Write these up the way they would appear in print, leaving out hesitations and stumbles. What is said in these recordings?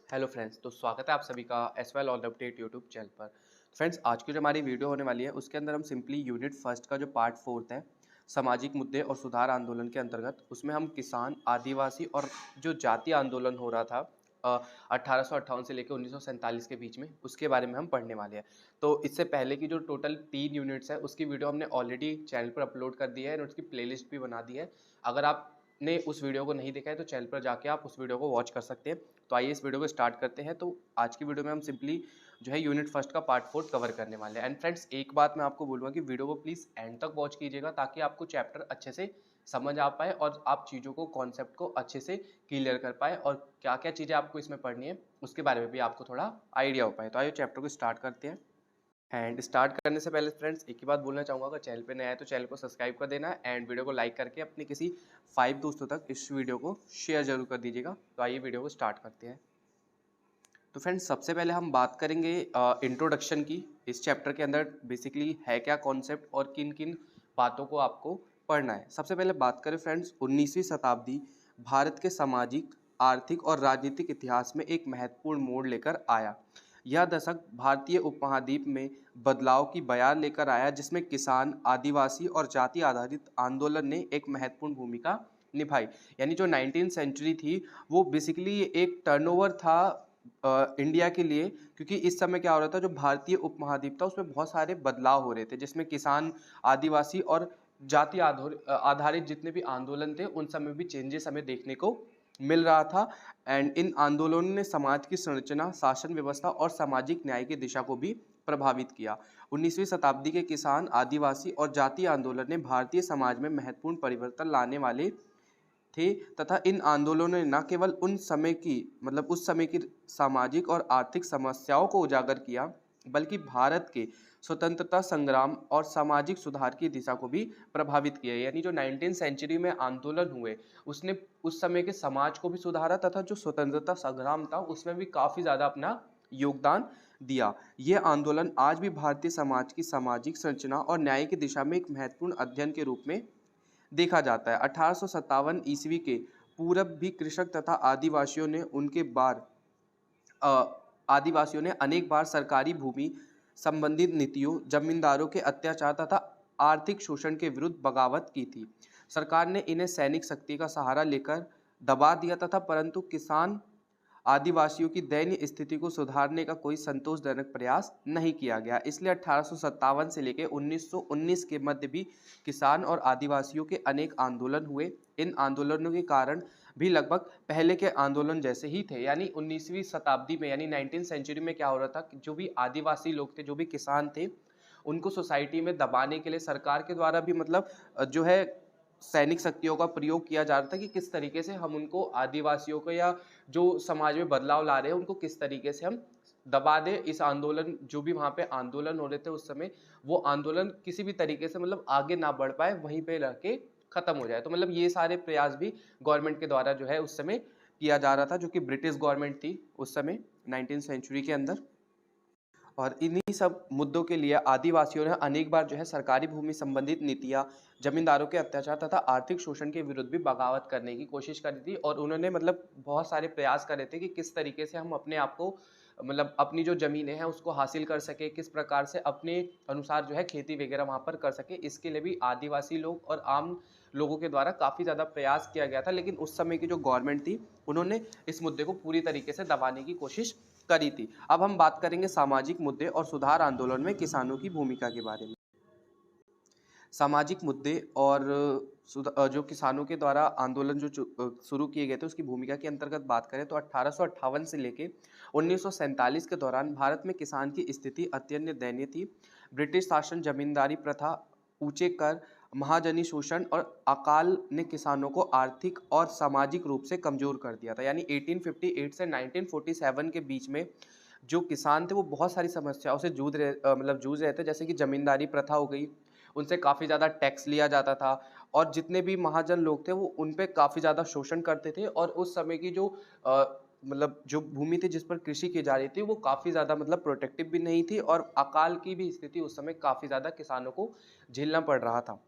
Hello friends, तो स्वागत है आप सभी का as well all update YouTube channel पर। फ्रेंड्स, आज की जो हमारी वीडियो होने वाली है उसके अंदर हम सिंपली यूनिट फर्स्ट का जो पार्ट फोर्थ है सामाजिक मुद्दे और सुधार आंदोलन के अंतर्गत उसमें हम किसान, आदिवासी और जो जातीय आंदोलन हो रहा था 1858 से लेकर 1947 के बीच में, उसके बारे में हम पढ़ने वाले हैं। तो इससे पहले की जो टोटल 3 यूनिट्स है उसकी वीडियो हमने ऑलरेडी चैनल पर अपलोड कर दी है और उसकी प्लेलिस्ट भी बना दी है। अगर आपने उस वीडियो को नहीं देखा है तो चैनल पर जाके आप उस वीडियो को वॉच कर सकते हैं। तो आइए इस वीडियो को स्टार्ट करते हैं। तो आज की वीडियो में हम सिंपली जो है यूनिट फर्स्ट का पार्ट फोर्थ कवर करने वाले हैं। एंड फ्रेंड्स, एक बात मैं आपको बोलूँगा कि वीडियो को प्लीज़ एंड तक वॉच कीजिएगा ताकि आपको चैप्टर अच्छे से समझ आ पाए और आप चीज़ों को, कॉन्सेप्ट को अच्छे से क्लियर कर पाए और क्या क्या चीज़ें आपको इसमें पढ़नी है उसके बारे में भी आपको थोड़ा आइडिया हो पाए। तो आइए चैप्टर को स्टार्ट करते हैं। एंड स्टार्ट करने से पहले फ्रेंड्स एक ही बात बोलना चाहूँगा, अगर चैनल पे नया है तो चैनल को सब्सक्राइब कर देना एंड वीडियो को लाइक करके अपने किसी 5 दोस्तों तक इस वीडियो को शेयर जरूर कर दीजिएगा। तो आइए वीडियो को स्टार्ट करते हैं। तो फ्रेंड्स, सबसे पहले हम बात करेंगे इंट्रोडक्शन की। इस चैप्टर के अंदर बेसिकली है क्या कॉन्सेप्ट और किन किन बातों को आपको पढ़ना है। सबसे पहले बात करें फ्रेंड्स, 19वीं शताब्दी भारत के सामाजिक, आर्थिक और राजनीतिक इतिहास में एक महत्वपूर्ण मोड़ लेकर आया। यह दशक भारतीय उपमहाद्वीप में बदलाव की बयार लेकर आया, जिसमें किसान, आदिवासी और जाति आधारित आंदोलन ने एक महत्वपूर्ण भूमिका निभाई। यानी जो 19वीं सेंचुरी थी वो बेसिकली एक टर्नओवर था इंडिया के लिए, क्योंकि इस समय क्या हो रहा था, जो भारतीय उपमहाद्वीप था उसमें बहुत सारे बदलाव हो रहे थे, जिसमें किसान, आदिवासी और जाति आधारित जितने भी आंदोलन थे उन समय भी चेंजेस हमें देखने को मिल रहा था। एंड इन आंदोलनों ने समाज की संरचना, शासन व्यवस्था और सामाजिक न्याय की दिशा को भी प्रभावित किया। 19वीं शताब्दी के किसान, आदिवासी और जातीय आंदोलन ने भारतीय समाज में महत्वपूर्ण परिवर्तन लाने वाले थे तथा इन आंदोलनों ने न केवल उस समय की सामाजिक और आर्थिक समस्याओं को उजागर किया, बल्कि भारत के स्वतंत्रता संग्राम और सामाजिक सुधार की दिशा को भी प्रभावित किया। यानी जो 19वीं सेंचुरी में आंदोलन हुए उसने उस समय के समाज को भी सुधारा तथा जो स्वतंत्रता संग्राम था उसमें भी काफ़ी ज़्यादा अपना योगदान दिया। ये आंदोलन आज भी भारतीय समाज की सामाजिक संरचना और न्याय की दिशा में एक महत्वपूर्ण अध्ययन के रूप में देखा जाता है। 1857 ईस्वी के पूर्व भी कृषक तथा आदिवासियों ने अनेक बार सरकारी भूमि संबंधित नीतियों, जमींदारों के अत्याचार तथा आर्थिक शोषण के विरुद्ध बगावत की थी। सरकार ने इन्हें सैनिक शक्ति का सहारा लेकर दबा दिया तथा परंतु किसान, आदिवासियों की दयनीय स्थिति को सुधारने का कोई संतोषजनक प्रयास नहीं किया गया। इसलिए 1857 से लेकर 1919 के मध्य भी किसान और आदिवासियों के अनेक आंदोलन हुए। इन आंदोलनों के कारण भी लगभग पहले के आंदोलन जैसे ही थे। यानी 19वीं शताब्दी में, यानी 19वीं सेंचुरी में क्या हो रहा था कि जो भी आदिवासी लोग थे, जो भी किसान थे, उनको सोसाइटी में दबाने के लिए सरकार के द्वारा भी जो है सैनिक शक्तियों का प्रयोग किया जा रहा था कि किस तरीके से हम उनको, आदिवासियों को या जो समाज में बदलाव ला रहे हैं उनको किस तरीके से हम दबा दें। इस आंदोलन, जो भी वहाँ पे आंदोलन हो रहे थे उस समय, वो आंदोलन किसी भी तरीके से आगे ना बढ़ पाए, वहीं पे रह के खत्म हो जाए। तो ये सारे प्रयास भी गवर्नमेंट के द्वारा जो है उस समय किया जा रहा था, जो कि ब्रिटिश गवर्नमेंट थी उस समय 19वीं सेंचुरी के अंदर। और इन्हीं सब मुद्दों के लिए आदिवासियों ने अनेक बार जो है सरकारी भूमि संबंधित नीतियां, जमींदारों के अत्याचार तथा आर्थिक शोषण के विरुद्ध भी बगावत करने की कोशिश करी थी। और उन्होंने बहुत सारे प्रयास करे थे कि किस तरीके से हम अपने आप को, अपनी जो जमीनें हैं उसको हासिल कर सके, किस प्रकार से अपने अनुसार जो है खेती वगैरह वहाँ पर कर सके। इसके लिए भी आदिवासी लोग और आम लोगों के द्वारा काफ़ी ज़्यादा प्रयास किया गया था। लेकिन उस समय की जो गवर्नमेंट थी उन्होंने इस मुद्दे को पूरी तरीके से दबाने की कोशिश करी थी। अब हम बात करेंगे सामाजिक मुद्दे और सुधार आंदोलन में किसानों की भूमिका के बारे में। सामाजिक मुद्दे और जो किसानों के द्वारा आंदोलन जो शुरू किए गए थे उसकी भूमिका के अंतर्गत बात करें तो 1858 से लेके 1947 के दौरान भारत में किसान की स्थिति अत्यंत दयनीय थी। ब्रिटिश शासन, जमींदारी प्रथा, ऊंचे कर, महाजनी शोषण और अकाल ने किसानों को आर्थिक और सामाजिक रूप से कमजोर कर दिया था। यानी 1858 से 1947 के बीच में जो किसान थे वो बहुत सारी समस्याओं से जूझ रहे थे, जैसे कि जमींदारी प्रथा हो गई, उनसे काफ़ी ज़्यादा टैक्स लिया जाता था और जितने भी महाजन लोग थे वो उन पे काफ़ी ज़्यादा शोषण करते थे। और उस समय की जो भूमि थी जिस पर कृषि की जा रही थी वो काफ़ी ज़्यादा प्रोटेक्टिव भी नहीं थी और अकाल की भी स्थिति उस समय काफ़ी ज़्यादा किसानों को झेलना पड़ रहा था।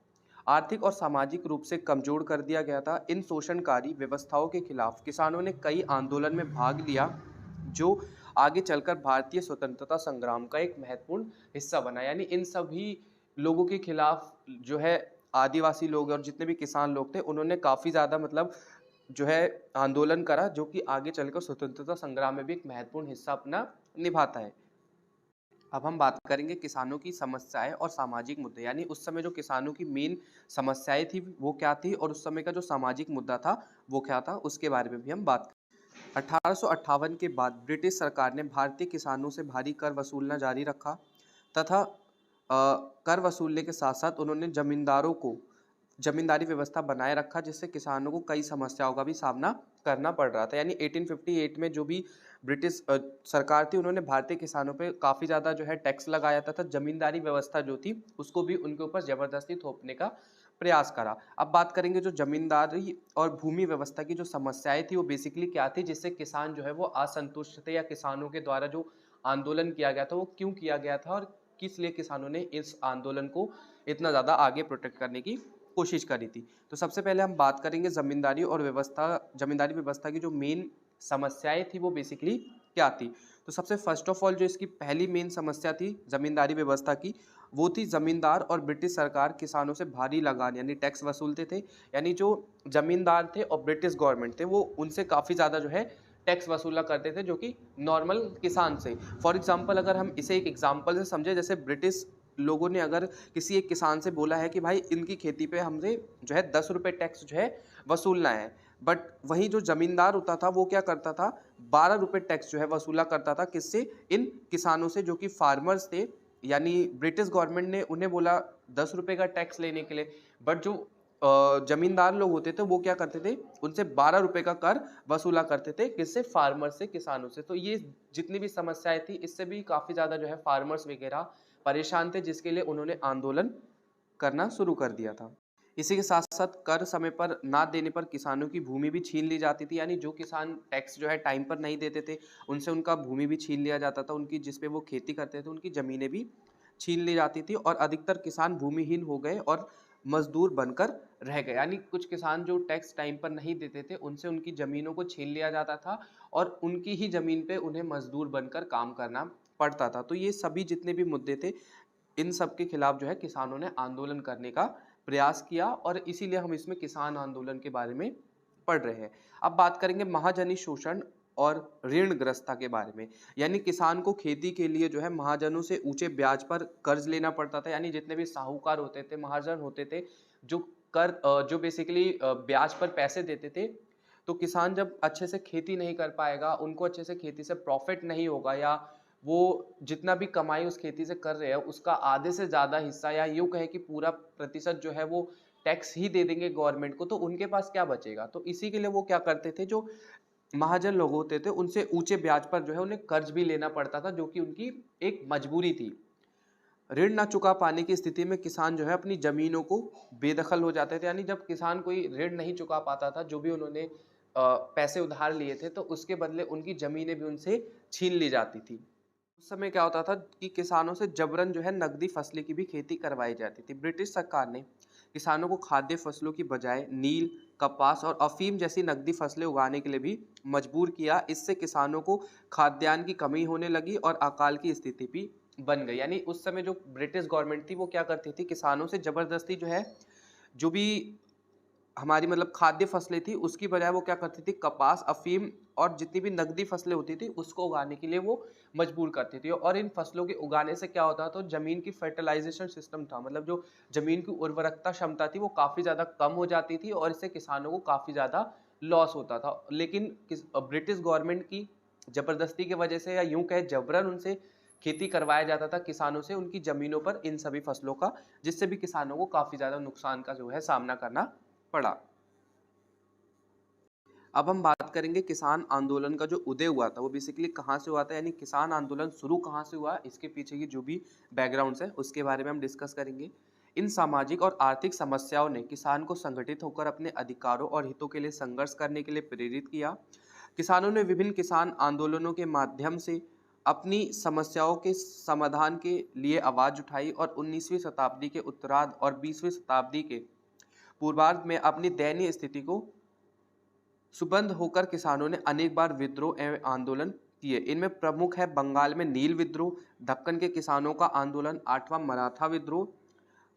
आर्थिक और सामाजिक रूप से कमजोर कर दिया गया था। इन शोषणकारी व्यवस्थाओं के खिलाफ किसानों ने कई आंदोलन में भाग लिया जो आगे चलकर भारतीय स्वतंत्रता संग्राम का एक महत्वपूर्ण हिस्सा बना। यानी इन सभी लोगों के खिलाफ जो है आदिवासी लोग और जितने भी किसान लोग थे, उन्होंने काफ़ी ज़्यादा मतलब जो है आंदोलन करा, जो कि आगे चलकर स्वतंत्रता संग्राम में भी एक महत्वपूर्ण हिस्सा अपना निभाता है। अब हम बात करेंगे किसानों की समस्याएं और सामाजिक मुद्दे, यानी उस समय जो किसानों की मेन समस्याएं थी वो क्या थी और उस समय का जो सामाजिक मुद्दा था वो क्या था, उसके बारे में भी हम बात करें। 1858 के बाद ब्रिटिश सरकार ने भारतीय किसानों से भारी कर वसूलना जारी रखा तथा कर वसूलने के साथ साथ उन्होंने जमींदारों को जमींदारी व्यवस्था बनाए रखा, जिससे किसानों को कई समस्याओं का भी सामना करना पड़ रहा था। यानी 1858 में जो भी ब्रिटिश सरकार थी, उन्होंने भारतीय किसानों पे काफ़ी ज़्यादा जो है टैक्स लगाया था, जमींदारी व्यवस्था जो थी उसको भी उनके ऊपर ज़बरदस्ती थोपने का प्रयास करा। अब बात करेंगे जो जमींदारी और भूमि व्यवस्था की जो समस्याएं थी वो बेसिकली क्या थी, जिससे किसान जो है वो असंतुष्ट थे, या किसानों के द्वारा जो आंदोलन किया गया था वो क्यों किया गया था और किस लिए किसानों ने इस आंदोलन को इतना ज़्यादा आगे प्रोटेक्ट करने की कोशिश करी थी। तो सबसे पहले हम बात करेंगे जमींदारी व्यवस्था की जो मेन समस्याएं थी वो बेसिकली क्या थी। तो सबसे फर्स्ट ऑफ ऑल जो इसकी पहली मेन समस्या थी जमींदारी व्यवस्था की, वो थी जमींदार और ब्रिटिश सरकार किसानों से भारी लगान यानी टैक्स वसूलते थे। यानी जो जमींदार थे और ब्रिटिश गवर्नमेंट थे वो उनसे काफ़ी ज़्यादा जो है टैक्स वसूला करते थे, जो कि नॉर्मल किसान से। फॉर एग्जाम्पल अगर हम इसे एक एग्जाम्पल से समझे, जैसे ब्रिटिश लोगों ने अगर किसी एक किसान से बोला है कि भाई इनकी खेती पे हमसे जो है 10 रुपये टैक्स जो है वसूलना है, बट वहीं जो जमींदार होता था वो क्या करता था, 12 रुपये टैक्स जो है वसूला करता था। किससे? इन किसानों से, जो कि फार्मर्स थे। यानी ब्रिटिश गवर्नमेंट ने उन्हें बोला 10 रुपये का टैक्स लेने के लिए, बट जो जमींदार लोग होते थे वो क्या करते थे, उनसे 12 रुपये का कर वसूला करते थे। किससे? फार्मर्स से, किसानों से। तो ये जितनी भी समस्याएं थी इससे भी काफ़ी ज़्यादा जो है फार्मर्स वगैरह परेशान थे, जिसके लिए उन्होंने आंदोलन करना शुरू कर दिया था। इसी के साथ साथ कर समय पर ना देने पर किसानों की भूमि भी छीन ली जाती थी। यानी जो किसान टैक्स जो है टाइम पर नहीं देते थे, उनसे उनका भूमि भी छीन लिया जाता था, उनकी जिस पे वो खेती करते थे उनकी ज़मीनें भी छीन ली जाती थी और अधिकतर किसान भूमिहीन हो गए और मजदूर बनकर रह गए। यानी कुछ किसान जो टैक्स टाइम पर नहीं देते थे उनसे उनकी ज़मीनों को छीन लिया जाता था और उनकी ही ज़मीन पे उन्हें मजदूर बनकर काम करना पड़ता था। तो ये सभी जितने भी मुद्दे थे, इन सब के खिलाफ जो है किसानों ने आंदोलन करने का प्रयास किया और इसीलिए हम इसमें किसान आंदोलन के बारे में पढ़ रहे हैं। अब बात करेंगे महाजनी शोषण और ऋणग्रस्तता के बारे में। यानी किसान को खेती के लिए जो है महाजनों से ऊंचे ब्याज पर कर्ज लेना पड़ता था। यानी जितने भी साहूकार होते थे, महाजन होते थे, जो जो बेसिकली ब्याज पर पैसे देते थे। तो किसान जब अच्छे से खेती नहीं कर पाएगा, उनको अच्छे से खेती से प्रॉफिट नहीं होगा, या वो जितना भी कमाई उस खेती से कर रहे हैं उसका आधे से ज़्यादा हिस्सा, या यूँ कहे कि पूरा प्रतिशत जो है वो टैक्स ही दे देंगे गवर्नमेंट को, तो उनके पास क्या बचेगा। तो इसी के लिए वो क्या करते थे, जो महाजन लोग होते थे उनसे ऊंचे ब्याज पर जो है उन्हें कर्ज भी लेना पड़ता था, जो कि उनकी एक मजबूरी थी। ऋण ना चुका पाने की स्थिति में किसान जो है अपनी जमीनों को बेदखल हो जाते थे। यानी जब किसान कोई ऋण नहीं चुका पाता था, जो भी उन्होंने पैसे उधार लिए थे, तो उसके बदले उनकी जमीनें भी उनसे छीन ली जाती थी। उस समय क्या होता था कि किसानों से जबरन जो है नकदी फसलें की भी खेती करवाई जाती थी। ब्रिटिश सरकार ने किसानों को खाद्य फसलों की बजाय नील, कपास और अफीम जैसी नकदी फसलें उगाने के लिए भी मजबूर किया। इससे किसानों को खाद्यान्न की कमी होने लगी और अकाल की स्थिति भी बन गई। यानी उस समय जो ब्रिटिश गवर्नमेंट थी वो क्या करती थी, किसानों से जबरदस्ती जो है जो भी हमारी मतलब खाद्य फसलें थी उसकी बजाय वो क्या करती थी, कपास, अफीम और जितनी भी नकदी फसलें होती थी उसको उगाने के लिए वो मजबूर करती थी। और इन फसलों के उगाने से क्या होता था, तो जमीन की फर्टिलाइजेशन सिस्टम था, मतलब जो जमीन की उर्वरकता क्षमता थी वो काफ़ी ज़्यादा कम हो जाती थी और इससे किसानों को काफ़ी ज़्यादा लॉस होता था। लेकिन ब्रिटिश गवर्नमेंट की ज़बरदस्ती की वजह से, या यूँ कहे जबरन उनसे खेती करवाया जाता था किसानों से उनकी ज़मीनों पर इन सभी फसलों का, जिससे भी किसानों को काफ़ी ज़्यादा नुकसान का जो है सामना करना पड़ा। अब हम बात करेंगे किसान आंदोलन का जो उदय हुआ था वो बेसिकली कहाँ से हुआ था, यानी किसान आंदोलन शुरू कहाँ से हुआ, इसके पीछे की जो भी बैकग्राउंड्स है उसके बारे में हम डिस्कस करेंगे। इन सामाजिक और आर्थिक समस्याओं ने किसान को संगठित होकर अपने अधिकारों और हितों के लिए संघर्ष करने के लिए प्रेरित किया। किसानों ने विभिन्न किसान आंदोलनों के माध्यम से अपनी समस्याओं के समाधान के लिए आवाज़ उठाई और 19वीं शताब्दी के उत्तरार्ध और 20वीं शताब्दी के पूर्वार्ध में अपनी दयनीय स्थिति को सुबंध होकर किसानों ने अनेक बार विद्रोह एवं आंदोलन किए। इनमें प्रमुख है बंगाल में नील विद्रोह, दक्कन के किसानों का आंदोलन, 8वां मराठा विद्रोह,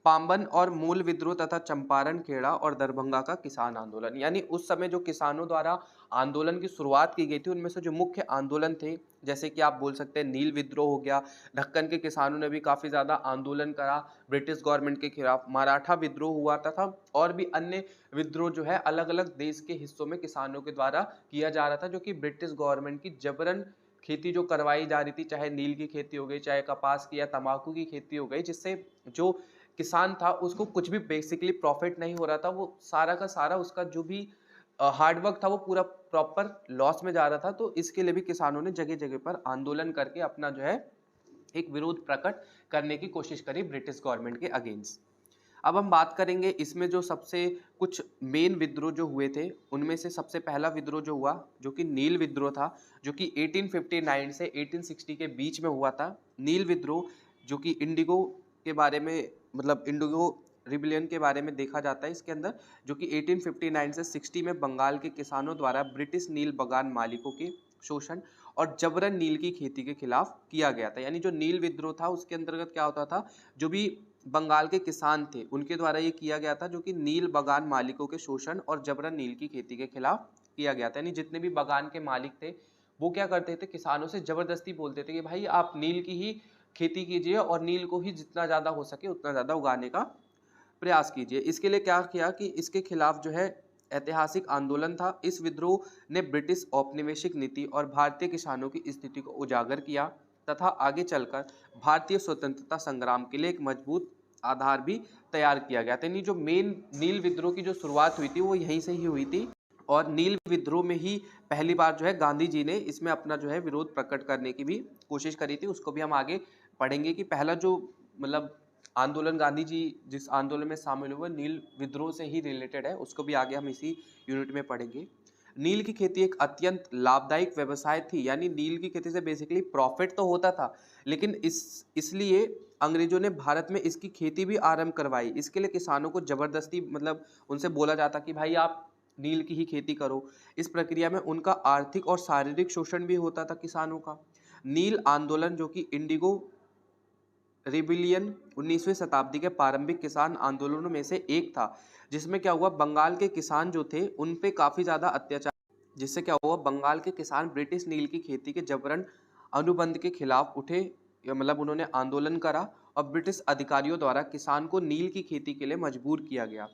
पाम्बन और मूल विद्रोह तथा चंपारण, खेड़ा और दरभंगा का किसान आंदोलन। यानी उस समय जो किसानों द्वारा आंदोलन की शुरुआत की गई थी उनमें से जो मुख्य आंदोलन थे, जैसे कि आप बोल सकते हैं नील विद्रोह हो गया, ढक्कन के किसानों ने भी काफी ज्यादा आंदोलन करा ब्रिटिश गवर्नमेंट के खिलाफ, मराठा विद्रोह हुआ तथा और भी अन्य विद्रोह जो है अलग अलग देश के हिस्सों में किसानों के द्वारा किया जा रहा था, जो कि ब्रिटिश गवर्नमेंट की जबरन खेती जो करवाई जा रही थी, चाहे नील की खेती हो गई, चाहे कपास की या तंबाकू की खेती हो गई, जिससे जो किसान था उसको कुछ भी बेसिकली प्रॉफिट नहीं हो रहा था, वो सारा का सारा उसका जो भी हार्डवर्क था वो पूरा प्रॉपर लॉस में जा रहा था। तो इसके लिए भी किसानों ने जगह जगह पर आंदोलन करके अपना जो है एक विरोध प्रकट करने की कोशिश करी ब्रिटिश गवर्नमेंट के अगेंस्ट। अब हम बात करेंगे इसमें जो सबसे कुछ मेन विद्रोह जो हुए थे, उनमें से सबसे पहला विद्रोह जो हुआ जो कि नील विद्रोह था, जो कि 1859 से 1860 के बीच में हुआ था। नील विद्रोह जो कि इंडिगो के बारे में, मतलब इंडिगो रिबेलियन के बारे में देखा जाता है इसके अंदर, जो कि 1859 से 60 में बंगाल के किसानों द्वारा ब्रिटिश नील बगान मालिकों के शोषण और जबरन नील की खेती के खिलाफ किया गया था। यानी जो नील विद्रोह था उसके अंतर्गत क्या होता था, जो भी बंगाल के किसान थे उनके द्वारा ये किया गया था, जो कि नील बगान मालिकों के शोषण और जबरन नील की खेती के खिलाफ किया गया था। यानी जितने भी बगान के मालिक थे वो क्या करते थे, किसानों से जबरदस्ती बोलते थे कि भाई आप नील की ही खेती कीजिए और नील को ही जितना ज्यादा हो सके उतना ज्यादा उगाने का प्रयास कीजिए। इसके लिए क्या किया कि इसके खिलाफ जो है ऐतिहासिक आंदोलन था। इस विद्रोह ने ब्रिटिश औपनिवेशिक नीति और भारतीय किसानों की स्थिति को उजागर किया तथा आगे चलकर भारतीय स्वतंत्रता संग्राम के लिए एक मजबूत आधार भी तैयार किया गया था। यानी जो मेन नील विद्रोह की जो शुरुआत हुई थी वो यहीं से ही हुई थी और नील विद्रोह में ही पहली बार जो है गांधी जी ने इसमें अपना जो है विरोध प्रकट करने की भी कोशिश करी थी। उसको भी हम आगे पढ़ेंगे कि पहला जो मतलब आंदोलन गांधी जी जिस आंदोलन में शामिल हुए नील विद्रोह से ही रिलेटेड है, उसको भी आगे हम इसी यूनिट में पढ़ेंगे। नील की खेती एक अत्यंत लाभदायक व्यवसाय थी। यानी नील की खेती से बेसिकली प्रॉफिट तो होता था, लेकिन इसलिए अंग्रेजों ने भारत में इसकी खेती भी आरंभ करवाई। इसके लिए किसानों को जबरदस्ती मतलब उनसे बोला जाता कि भाई आप नील की ही खेती करो। इस प्रक्रिया में उनका आर्थिक और शारीरिक शोषण भी होता था किसानों का। नील आंदोलन जो कि इंडिगो रिबिलियन 19वीं शताब्दी के प्रारंभिक किसान आंदोलनों में से एक था, जिसमें क्या हुआ बंगाल के किसान जो थे उन पे काफी ज्यादा अत्याचार, जिससे क्या हुआ बंगाल के किसान ब्रिटिश नील की खेती के जबरन अनुबंध के खिलाफ उठे, मतलब उन्होंने आंदोलन करा और ब्रिटिश अधिकारियों द्वारा किसान को नील की खेती के लिए मजबूर किया गया,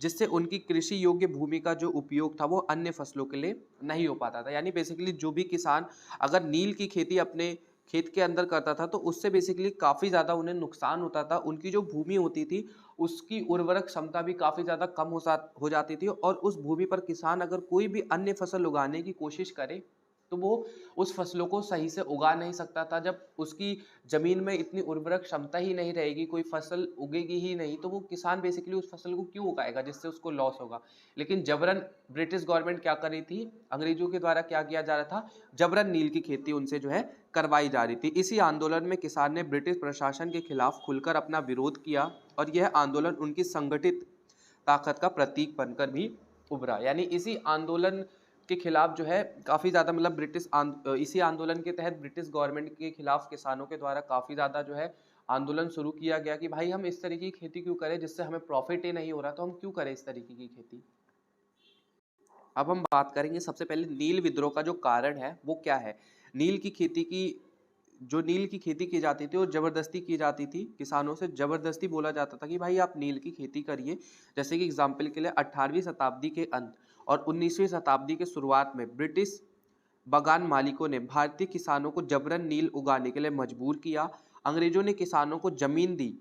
जिससे उनकी कृषि योग्य भूमि का जो उपयोग था वो अन्य फसलों के लिए नहीं हो पाता था। यानी बेसिकली जो भी किसान अगर नील की खेती अपने खेत के अंदर करता था तो उससे बेसिकली काफ़ी ज़्यादा उन्हें नुकसान होता था। उनकी जो भूमि होती थी उसकी उर्वरक क्षमता भी काफ़ी ज़्यादा कम हो जाती थी और उस भूमि पर किसान अगर कोई भी अन्य फसल उगाने की कोशिश करे तो वो उस फसलों को सही से उगा नहीं सकता था। जब उसकी जमीन में इतनी उर्वरक क्षमता ही नहीं रहेगी, कोई फसल उगेगी ही नहीं, तो वो किसान बेसिकली उस फसल को क्यों उगाएगा जिससे उसको लॉस होगा। लेकिन जबरन ब्रिटिश गवर्नमेंट क्या कर रही थी, अंग्रेजों के द्वारा क्या किया जा रहा था, जबरन नील की खेती उनसे जो है करवाई जा रही थी। इसी आंदोलन में किसान ने ब्रिटिश प्रशासन के खिलाफ खुलकर अपना विरोध किया और यह आंदोलन उनकी संगठित ताकत का प्रतीक बनकर भी उभरा। यानी इसी आंदोलन के खिलाफ जो है काफ़ी ज़्यादा मतलब इसी आंदोलन के तहत ब्रिटिश गवर्नमेंट के खिलाफ किसानों के द्वारा काफ़ी ज़्यादा जो है आंदोलन शुरू किया गया कि भाई हम इस तरीके की खेती क्यों करें जिससे हमें प्रॉफिट ही नहीं हो रहा, तो हम क्यों करें इस तरीके की खेती। अब हम बात करेंगे सबसे पहले नील विद्रोह का जो कारण है वो क्या है। नील की खेती की जो नील की खेती की जाती थी वो जबरदस्ती की जाती थी, किसानों से जबरदस्ती बोला जाता था कि भाई आप नील की खेती करिए। जैसे कि एग्जाम्पल के लिए 18वीं शताब्दी के अंत और 19वीं शताब्दी के शुरुआत में ब्रिटिश बगान मालिकों ने भारतीय किसानों को जबरन नील उगाने के लिए मजबूर किया। अंग्रेजों ने किसानों को जमीन दी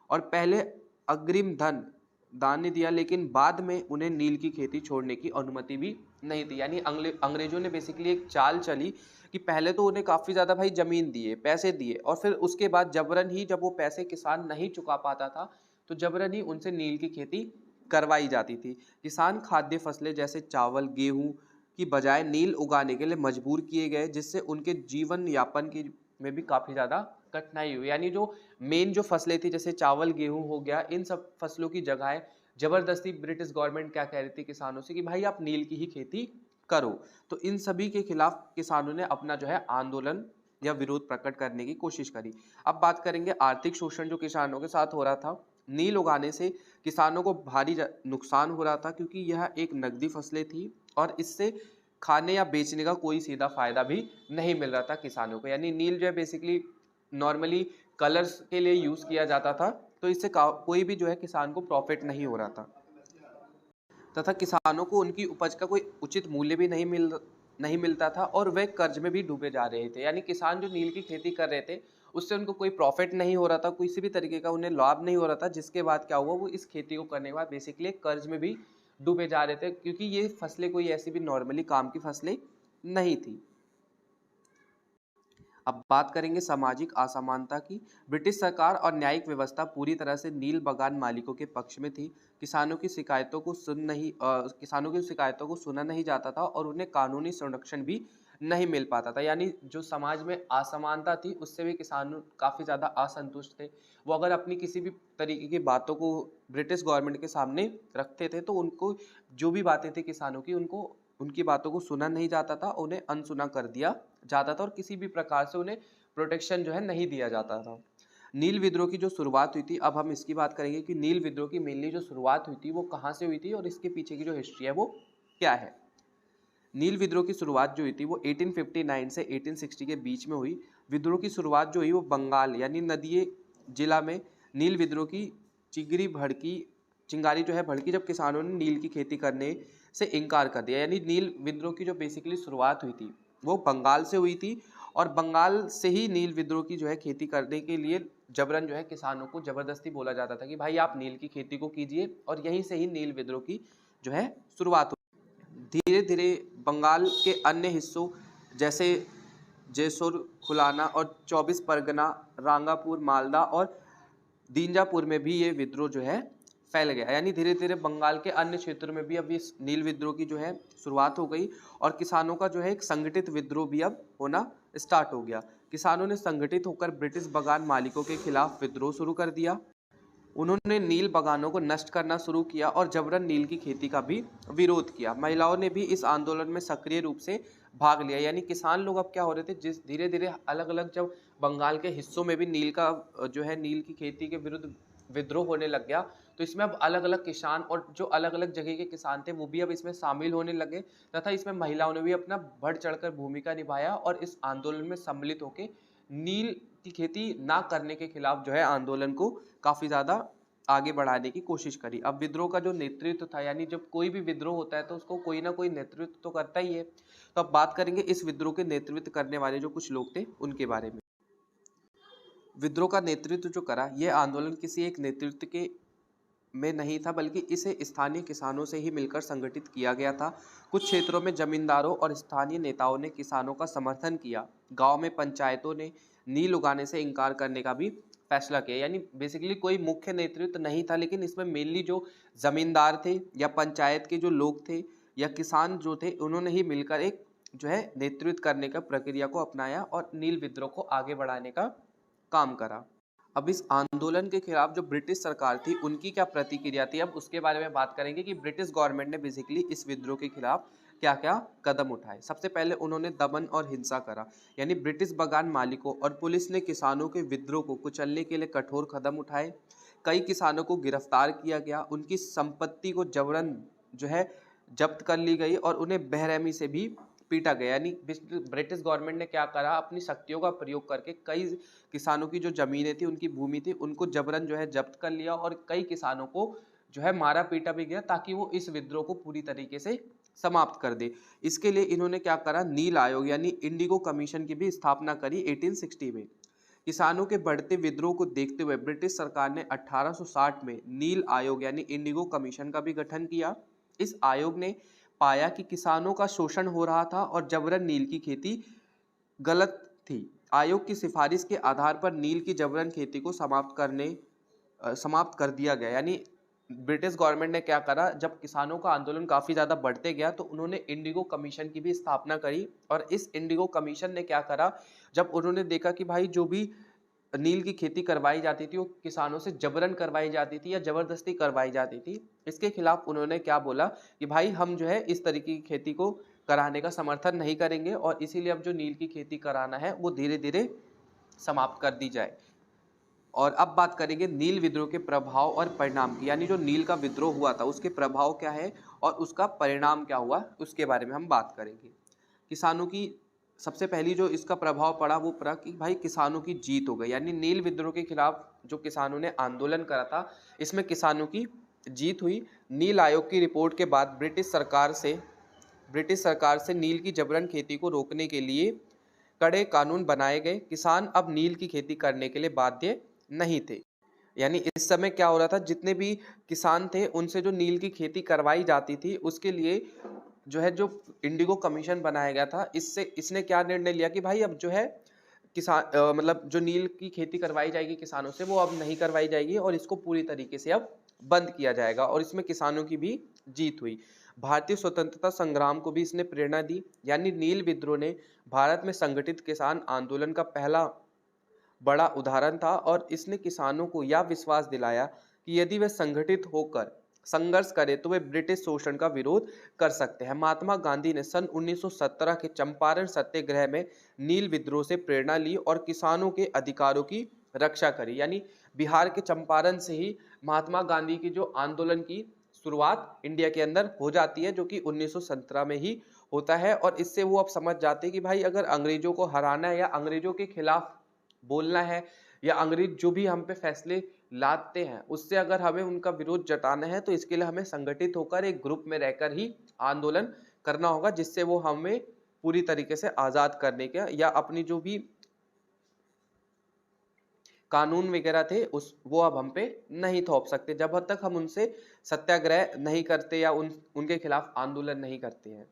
और पहले अग्रिम दान ने दिया, लेकिन बाद में उन्हें नील की खेती छोड़ने की अनुमति भी नहीं थी। यानी अंग्रेजों ने बेसिकली एक चाल चली कि पहले तो उन्हें काफ़ी ज़्यादा भाई ज़मीन दिए, पैसे दिए और फिर उसके बाद जबरन ही जब वो पैसे किसान नहीं चुका पाता था तो जबरन ही उनसे नील की खेती करवाई जाती थी। किसान खाद्य फसलें जैसे चावल गेहूँ की बजाय नील उगाने के लिए मजबूर किए गए, जिससे उनके जीवन यापन की में भी काफ़ी ज़्यादा कठिनाई हुई। यानी जो मेन जो फसलें थी जैसे चावल गेहूँ हो गया, इन सब फसलों की जगह जबरदस्ती ब्रिटिश गवर्नमेंट क्या कह रही थी किसानों से कि भाई आप नील की ही खेती करो। तो इन सभी के खिलाफ किसानों ने अपना जो है आंदोलन या विरोध प्रकट करने की कोशिश करी। अब बात करेंगे आर्थिक शोषण जो किसानों के साथ हो रहा था। नील उगाने से किसानों को भारी नुकसान हो रहा था, क्योंकि यह एक नकदी फसलें थी और इससे खाने या बेचने का कोई सीधा फायदा भी नहीं मिल रहा था किसानों को। यानी नील जो है बेसिकली नॉर्मली कलर्स के लिए यूज किया जाता था, तो इससे कोई भी जो है किसान को प्रॉफिट नहीं हो रहा था तथा किसानों को उनकी उपज का कोई उचित मूल्य भी नहीं मिलता था और वे कर्ज में भी डूबे जा रहे थे। यानी किसान जो नील की खेती कर रहे थे उससे उनको कोई प्रॉफिट नहीं हो रहा था, किसी भी तरीके का उन्हें लाभ नहीं हो रहा था, जिसके बाद क्या हुआ, वो इस खेती को करने के बाद बेसिकली कर्ज में भी डूबे जा रहे थे, क्योंकि ये फसलें कोई ऐसी भी नॉर्मली काम की फसलें नहीं थी। अब बात करेंगे सामाजिक असमानता की। ब्रिटिश सरकार और न्यायिक व्यवस्था पूरी तरह से नील बागान मालिकों के पक्ष में थी। किसानों की शिकायतों को सुना नहीं जाता था और उन्हें कानूनी संरक्षण भी नहीं मिल पाता था। यानी जो समाज में असमानता थी उससे भी किसान काफ़ी ज़्यादा असंतुष्ट थे। वो अगर अपनी किसी भी तरीके की बातों को ब्रिटिश गवर्नमेंट के सामने रखते थे तो उनको जो भी बातें थी किसानों की, उनको उनकी बातों को सुना नहीं जाता था, उन्हें अनसुना कर दिया जाता था और किसी भी प्रकार से उन्हें प्रोटेक्शन जो है नहीं दिया जाता था। नील विद्रोह की जो शुरुआत हुई थी, अब हम इसकी बात करेंगे कि नील विद्रोह की मेनली जो शुरुआत हुई थी वो कहाँ से हुई थी और इसके पीछे की जो हिस्ट्री है वो क्या है। नील विद्रोह की शुरुआत जो हुई थी वो 1859 से 1860 के बीच में हुई। विद्रोह की शुरुआत जो हुई वो बंगाल यानी नदिये जिला में नील विद्रोह की चिंगारी जो है भड़की, जब किसानों ने नील की खेती करने से इनकार कर दिया। यानी नील विद्रोह की जो बेसिकली शुरुआत हुई थी वो बंगाल से हुई थी और बंगाल से ही नील विद्रोह की जो है खेती करने के लिए जबरन जो है किसानों को जबरदस्ती बोला जाता था कि भाई आप नील की खेती को कीजिए, और यहीं से ही नील विद्रोह की जो है शुरुआत हुई। धीरे धीरे बंगाल के अन्य हिस्सों जैसे जैसोर, खुलाना और 24 परगना, रांगापुर, मालदा और दींजापुर में भी ये विद्रोह जो है फैल गया। यानी धीरे धीरे बंगाल के अन्य क्षेत्रों में भी अब इस नील विद्रोह की जो है शुरुआत हो गई और किसानों का जो है एक संगठित विद्रोह भी अब होना स्टार्ट हो गया। किसानों ने संगठित होकर ब्रिटिश बागान मालिकों के खिलाफ विद्रोह शुरू कर दिया। उन्होंने नील बागानों को नष्ट करना शुरू किया और जबरन नील की खेती का भी विरोध किया। महिलाओं ने भी इस आंदोलन में सक्रिय रूप से भाग लिया। यानी किसान लोग अब क्या हो रहे थे, जिस धीरे धीरे अलग अलग जब बंगाल के हिस्सों में भी नील का जो है नील की खेती के विरुद्ध विद्रोह होने लग गया, तो इसमें अब अलग अलग किसान और जो अलग अलग जगह के किसान थे वो भी अब इसमें शामिल होने लगे तथा इसमें महिलाओं ने भी अपना बढ़ चढ़कर भूमिका निभाया और इस आंदोलन में सम्मिलित होकर नील की खेती ना करने के खिलाफ जो है आंदोलन को काफ़ी ज़्यादा आगे बढ़ाने की कोशिश करी। अब विद्रोह का जो नेतृत्व था, यानी जब कोई भी विद्रोह होता है तो उसको कोई ना कोई नेतृत्व तो करता ही है। तो अब बात करेंगे इस विद्रोह के नेतृत्व करने वाले जो कुछ लोग थे उनके बारे में। विद्रोह का नेतृत्व जो करा, यह आंदोलन किसी एक नेतृत्व के में नहीं था, बल्कि इसे स्थानीय किसानों से ही मिलकर संगठित किया गया था। कुछ क्षेत्रों में जमींदारों और स्थानीय नेताओं ने किसानों का समर्थन किया। गांव में पंचायतों ने नील उगाने से इनकार करने का भी फैसला किया। यानी बेसिकली कोई मुख्य नेतृत्व नहीं था, लेकिन इसमें मेनली जो जमींदार थे या पंचायत के जो लोग थे या किसान जो थे, उन्होंने ही मिलकर एक जो है नेतृत्व करने का प्रक्रिया को अपनाया और नील विद्रोह को आगे बढ़ाने का काम करा। अब इस आंदोलन के खिलाफ जो ब्रिटिश सरकार थी उनकी क्या प्रतिक्रिया थी, अब उसके बारे में बात करेंगे कि ब्रिटिश गवर्नमेंट ने बेसिकली इस विद्रोह के खिलाफ क्या क्या कदम उठाए। सबसे पहले उन्होंने दमन और हिंसा करा। यानी ब्रिटिश बागान मालिकों और पुलिस ने किसानों के विद्रोह को कुचलने के लिए कठोर कदम उठाए। कई किसानों को गिरफ्तार किया गया, उनकी संपत्ति को जबरन जो है जब्त कर ली गई और उन्हें बेरहमी से भी पीटा गया। यानी ब्रिटिश गवर्नमेंट ने क्या करा, अपनी शक्तियों का प्रयोग करके कई किसानों की जो जमीनें थी, उनकी भूमि थी, उनको जबरन जो है जब्त कर लिया और कई किसानों को जो है मारा पीटा भी गया, ताकि वो इस विद्रोह को पूरी तरीके से समाप्त कर दे। इसके लिए इन्होंने क्या करा, नील आयोग यानी इंडिगो कमीशन की भी स्थापना करी 1860 में। किसानों के बढ़ते विद्रोह को देखते हुए ब्रिटिश सरकार ने 1860 में नील आयोग यानी इंडिगो कमीशन का भी गठन किया। इस आयोग ने पाया कि किसानों का शोषण हो रहा था और जबरन नील की खेती गलत थी। आयोग की सिफारिश के आधार पर नील की जबरन खेती को समाप्त कर दिया गया। यानी ब्रिटिश गवर्नमेंट ने क्या करा, जब किसानों का आंदोलन काफ़ी ज़्यादा बढ़ते गया तो उन्होंने इंडिगो कमीशन की भी स्थापना करी। और इस इंडिगो कमीशन ने क्या करा, जब उन्होंने देखा कि भाई जो भी नील की खेती करवाई जाती थी वो किसानों से जबरन करवाई जाती थी या जबरदस्ती करवाई जाती थी, इसके खिलाफ उन्होंने क्या बोला कि भाई हम जो है इस तरीके की खेती को कराने का समर्थन नहीं करेंगे और इसीलिए अब जो नील की खेती कराना है वो धीरे धीरे समाप्त कर दी जाए। और अब बात करेंगे नील विद्रोह के प्रभाव और परिणाम की, यानी जो नील का विद्रोह हुआ था उसके प्रभाव क्या है और उसका परिणाम क्या हुआ, उसके बारे में हम बात करेंगे। किसानों की सबसे पहली जो इसका प्रभाव पड़ा वो पड़ा कि भाई किसानों की जीत हो गई, यानी नील विद्रोह के खिलाफ जो किसानों ने आंदोलन करा था इसमें किसानों की जीत हुई। नील आयोग की रिपोर्ट के बाद ब्रिटिश सरकार से नील की जबरन खेती को रोकने के लिए कड़े कानून बनाए गए। किसान अब नील की खेती करने के लिए बाध्य नहीं थे। यानी इस समय क्या हो रहा था, जितने भी किसान थे उनसे जो नील की खेती करवाई जाती थी उसके लिए जो इंडिगो कमीशन बनाया गया था, इससे इसने क्या निर्णय लिया कि भाई अब जो है किसान मतलब जो नील की खेती करवाई जाएगी किसानों से वो अब नहीं करवाई जाएगी और इसको पूरी तरीके से अब बंद किया जाएगा। और इसमें किसानों की भी जीत हुई। भारतीय स्वतंत्रता संग्राम को भी इसने प्रेरणा दी, यानी नील विद्रोह ने भारत में संगठित किसान आंदोलन का पहला बड़ा उदाहरण था और इसने किसानों को यह विश्वास दिलाया कि यदि वे संगठित होकर संघर्ष करें तो वे ब्रिटिश शोषण का विरोध कर सकते हैं। महात्मा गांधी ने सन 1917 के चंपारण सत्याग्रह में नील विद्रोह से प्रेरणा ली और किसानों के अधिकारों की रक्षा करी। यानी बिहार के चंपारण से ही महात्मा गांधी की जो आंदोलन की शुरुआत इंडिया के अंदर हो जाती है, जो कि 1917 में ही होता है। और इससे वो अब समझ जाते हैं कि भाई अगर अंग्रेजों को हराना है या अंग्रेजों के खिलाफ बोलना है या अंग्रेज जो भी हम पे फैसले लाते हैं उससे अगर हमें उनका विरोध जताना है तो इसके लिए हमें संगठित होकर एक ग्रुप में रहकर ही आंदोलन करना होगा, जिससे वो हमें पूरी तरीके से आजाद करने का या अपनी जो भी कानून वगैरह थे उस वो अब हम पे नहीं थोप सकते जब तक हम उनसे सत्याग्रह नहीं करते या उनके खिलाफ आंदोलन नहीं करते हैं।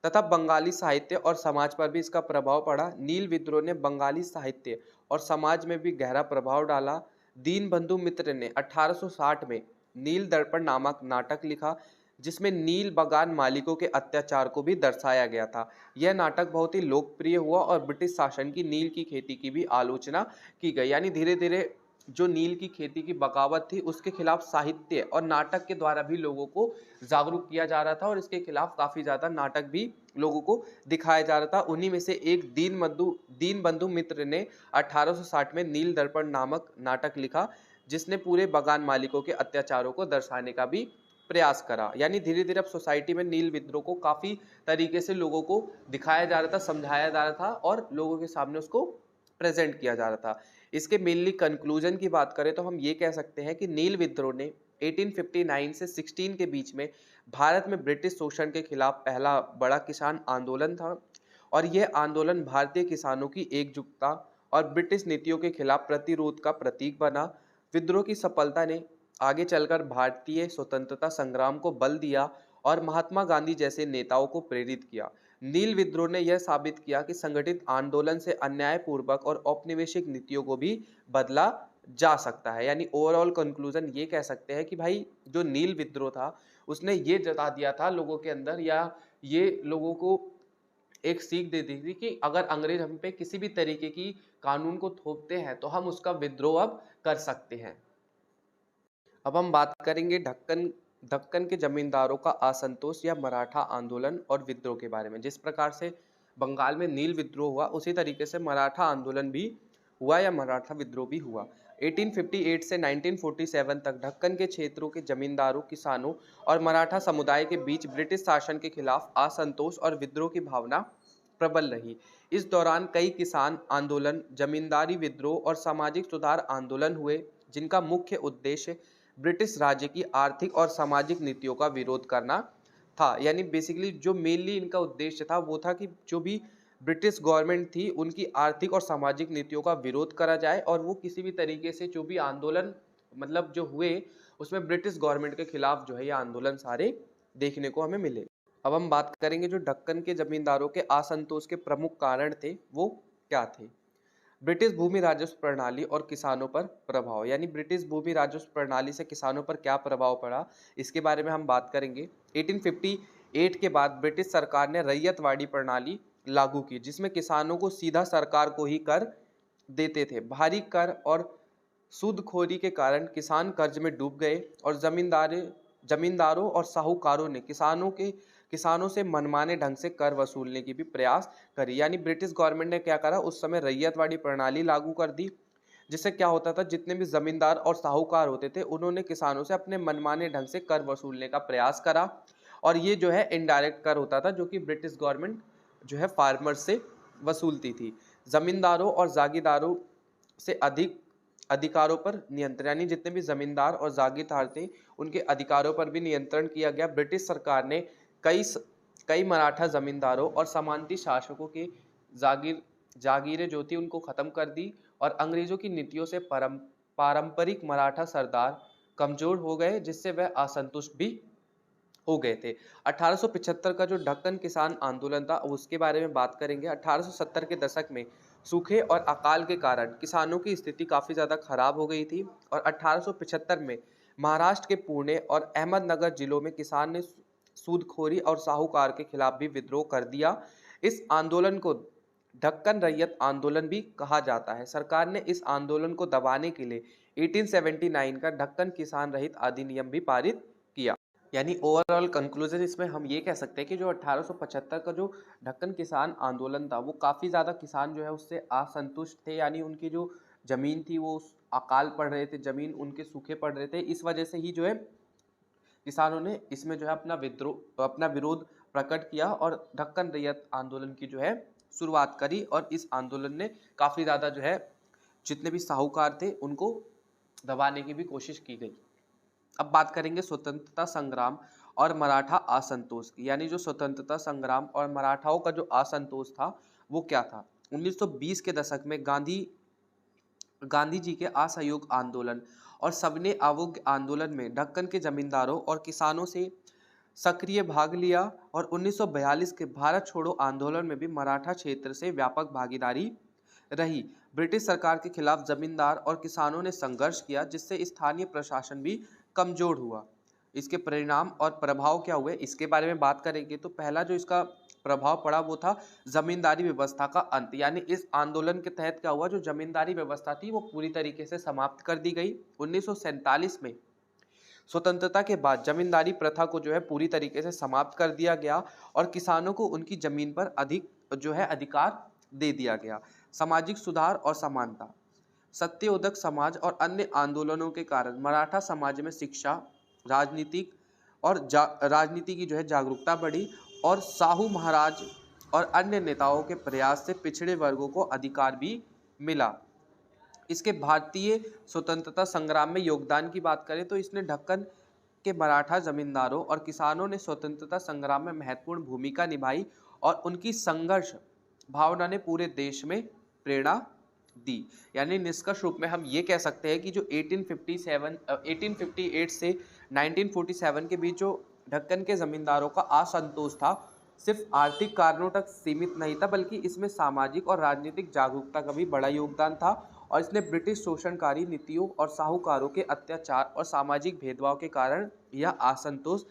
तथा बंगाली साहित्य और समाज पर भी इसका प्रभाव पड़ा। नील विद्रोह ने बंगाली साहित्य और समाज में भी गहरा प्रभाव डाला। दीनबंधु मित्र ने 1860 में नील दर्पण नामक नाटक लिखा, जिसमें नील बागान मालिकों के अत्याचार को भी दर्शाया गया था। यह नाटक बहुत ही लोकप्रिय हुआ और ब्रिटिश शासन की नील की खेती की भी आलोचना की गई। यानी धीरे धीरे जो नील की खेती की बगावत थी उसके खिलाफ साहित्य और नाटक के द्वारा भी लोगों को जागरूक किया जा रहा था और इसके खिलाफ काफी ज्यादा नाटक भी लोगों को दिखाया जा रहा था। उन्हीं में से एक दीनबंधु मित्र ने 1860 में नील दर्पण नामक नाटक लिखा, जिसने पूरे बागान मालिकों के अत्याचारों को दर्शाने का भी प्रयास करा। यानी धीरे धीरे अब सोसाइटी में नील विद्रोह को काफी तरीके से लोगों को दिखाया जा रहा था, समझाया जा रहा था और लोगों के सामने उसको प्रेजेंट किया जा रहा था। इसके मेनली कंक्लूजन की बात करें तो हम ये कह सकते हैं कि नील विद्रोह ने 1859 से 16 के बीच में भारत में ब्रिटिश शोषण के खिलाफ पहला बड़ा किसान आंदोलन था और यह आंदोलन भारतीय किसानों की एकजुटता और ब्रिटिश नीतियों के खिलाफ प्रतिरोध का प्रतीक बना। विद्रोह की सफलता ने आगे चलकर भारतीय स्वतंत्रता संग्राम को बल दिया और महात्मा गांधी जैसे नेताओं को प्रेरित किया। नील विद्रोह ने यह साबित किया कि संगठित आंदोलन से अन्यायपूर्वक और औपनिवेशिक नीतियों को भी बदला जा सकता है। यानी ओवरऑल कंक्लूजन ये कह सकते हैं कि भाई जो नील विद्रोह था उसने ये जता दिया था लोगों के अंदर, या ये लोगों को एक सीख दे दी थी कि अगर अंग्रेज हम पे किसी भी तरीके की कानून को थोपते हैं तो हम उसका विद्रोह अब कर सकते हैं। अब हम बात करेंगे दक्कन के जमींदारों का असंतोष या मराठा आंदोलन और विद्रोह के बारे में। जिस प्रकार से बंगाल में नील विद्रोह हुआ उसी तरीके से मराठा आंदोलन भी हुआ या मराठा विद्रोह भी हुआ। 1858 से 1947 तक दक्कन के क्षेत्रों के जमींदारों, किसानों और मराठा समुदाय के बीच ब्रिटिश शासन के खिलाफ असंतोष और विद्रोह की भावना प्रबल रही। इस दौरान कई किसान आंदोलन, जमींदारी विद्रोह और सामाजिक सुधार आंदोलन हुए, जिनका मुख्य उद्देश्य ब्रिटिश राज्य की आर्थिक और सामाजिक नीतियों का विरोध करना था। यानी बेसिकली जो मेनली इनका उद्देश्य था वो था कि जो भी ब्रिटिश गवर्नमेंट थी उनकी आर्थिक और सामाजिक नीतियों का विरोध करा जाए और वो किसी भी तरीके से जो भी आंदोलन मतलब जो हुए उसमें ब्रिटिश गवर्नमेंट के खिलाफ जो है ये आंदोलन सारे देखने को हमें मिले। अब हम बात करेंगे जो दक्कन के जमींदारों के असंतोष के प्रमुख कारण थे वो क्या थे। ब्रिटिश भूमि राजस्व प्रणाली और किसानों पर प्रभाव। यानी ब्रिटिश भूमि राजस्व प्रणाली से किसानों पर क्या प्रभाव पड़ा इसके बारे में हम बात करेंगे। 1858 के बाद ब्रिटिश सरकार ने रैयतवाड़ी प्रणाली लागू की, जिसमें किसानों को सीधा सरकार को ही कर देते थे। भारी कर और सूदखोरी के कारण किसान कर्ज में डूब गए और जमींदारों और साहूकारों ने किसानों से मनमाने ढंग से कर वसूलने की भी प्रयास करी। यानी ब्रिटिश गवर्नमेंट ने क्या करा, उस समय रैयतवाड़ी प्रणाली लागू कर दी, जिससे क्या होता था, जितने भी जमींदार और साहूकार होते थे उन्होंने किसानों से अपने मनमाने ढंग से कर वसूलने का प्रयास करा। और ये जो है इनडायरेक्ट कर होता था, जो कि ब्रिटिश गवर्नमेंट जो है फार्मर से वसूलती थी। जमींदारों और जागीरदारों से अधिक अधिकारों पर नियंत्रण, यानी जितने भी जमींदार और जागीरदार थे उनके अधिकारों पर भी नियंत्रण किया गया। ब्रिटिश सरकार ने कई मराठा जमींदारों और सामंती शासकों की जागीरें जो थी उनको खत्म कर दी, और अंग्रेजों की नीतियों से पारंपरिक मराठा सरदार कमजोर हो गए, जिससे वह असंतुष्ट भी हो गए थे। 1875 का जो दक्कन किसान आंदोलन था उसके बारे में बात करेंगे। 1870 के दशक में सूखे और अकाल के कारण किसानों की स्थिति काफ़ी ज़्यादा खराब हो गई थी, और 1875 में महाराष्ट्र के पुणे और अहमदनगर जिलों में किसान ने सूदखोरी और साहूकार के खिलाफ भी विद्रोह कर दिया। इस आंदोलन को दक्कन रैयत आंदोलन भी कहा जाता है। सरकार ने इस आंदोलन को दबाने के लिए 1879 का दक्कन किसान रहित अधिनियम भी पारित किया। यानी ओवरऑल कंक्लूजन इसमें हम ये कह सकते हैं कि जो 1875 का जो दक्कन किसान आंदोलन था वो काफ़ी ज़्यादा किसान जो है उससे असंतुष्ट थे। यानी उनकी जो ज़मीन थी वो अकाल पड़ रहे थे, ज़मीन उनके सूखे पड़ रहे थे। इस वजह से ही जो है किसानों ने इसमें जो है अपना विरोध प्रकट किया और दक्कन रैयत आंदोलन की जो है शुरुआत करी। और इस आंदोलन ने काफ़ी ज़्यादा जो है जितने भी साहूकार थे उनको दबाने की भी कोशिश की गई। अब बात करेंगे स्वतंत्रता संग्राम और मराठा असंतोष की। यानी जो स्वतंत्रता संग्राम और मराठाओं का जो असंतोष था वो क्या था। 1920 के दशक में गांधी जी के असहयोग आंदोलन और सबने अवोग्य आंदोलन में दक्कन के जमींदारों और किसानों से सक्रिय भाग लिया, और 1942 के भारत छोड़ो आंदोलन में भी मराठा क्षेत्र से व्यापक भागीदारी रही। ब्रिटिश सरकार के खिलाफ जमींदार और किसानों ने संघर्ष किया, जिससे स्थानीय प्रशासन भी कमजोर हुआ। इसके परिणाम और प्रभाव क्या हुए इसके बारे में बात करेंगे। तो पहला जो इसका प्रभाव पड़ा वो था जमींदारी व्यवस्था का अंत। यानी इस आंदोलन के तहत क्या हुआ, जो जमींदारी व्यवस्था थी वो पूरी तरीके से समाप्त कर दी गई। 1947 में स्वतंत्रता के बाद जमींदारी प्रथा को जो है पूरी तरीके से समाप्त कर दिया गया, और किसानों को उनकी जमीन पर अधिकार दे दिया गया। सामाजिक सुधार और समानता, सत्योदक समाज और अन्य आंदोलनों के कारण मराठा समाज में शिक्षा, राजनीति की जो है जागरूकता बढ़ी, और साहू महाराज और अन्य नेताओं के प्रयास से पिछड़े वर्गों को अधिकार भी मिला। इसके भारतीय स्वतंत्रता संग्राम में योगदान की बात करें तो इसने दक्कन के मराठा जमींदारों और किसानों ने स्वतंत्रता संग्राम में महत्वपूर्ण भूमिका निभाई, और उनकी संघर्ष भावना ने पूरे देश में प्रेरणा दी। यानी निष्कर्ष रूप में हम ये कह सकते हैं कि जो 1858 से 1947 के बीच जो दक्कन के जमींदारों का असंतोष था सिर्फ आर्थिक कारणों तक सीमित नहीं था, बल्कि इसमें सामाजिक और राजनीतिक जागरूकता का भी बड़ा योगदान था, और इसने ब्रिटिश शोषणकारी नीतियों और साहूकारों के अत्याचार और सामाजिक भेदभाव के कारण यह असंतोष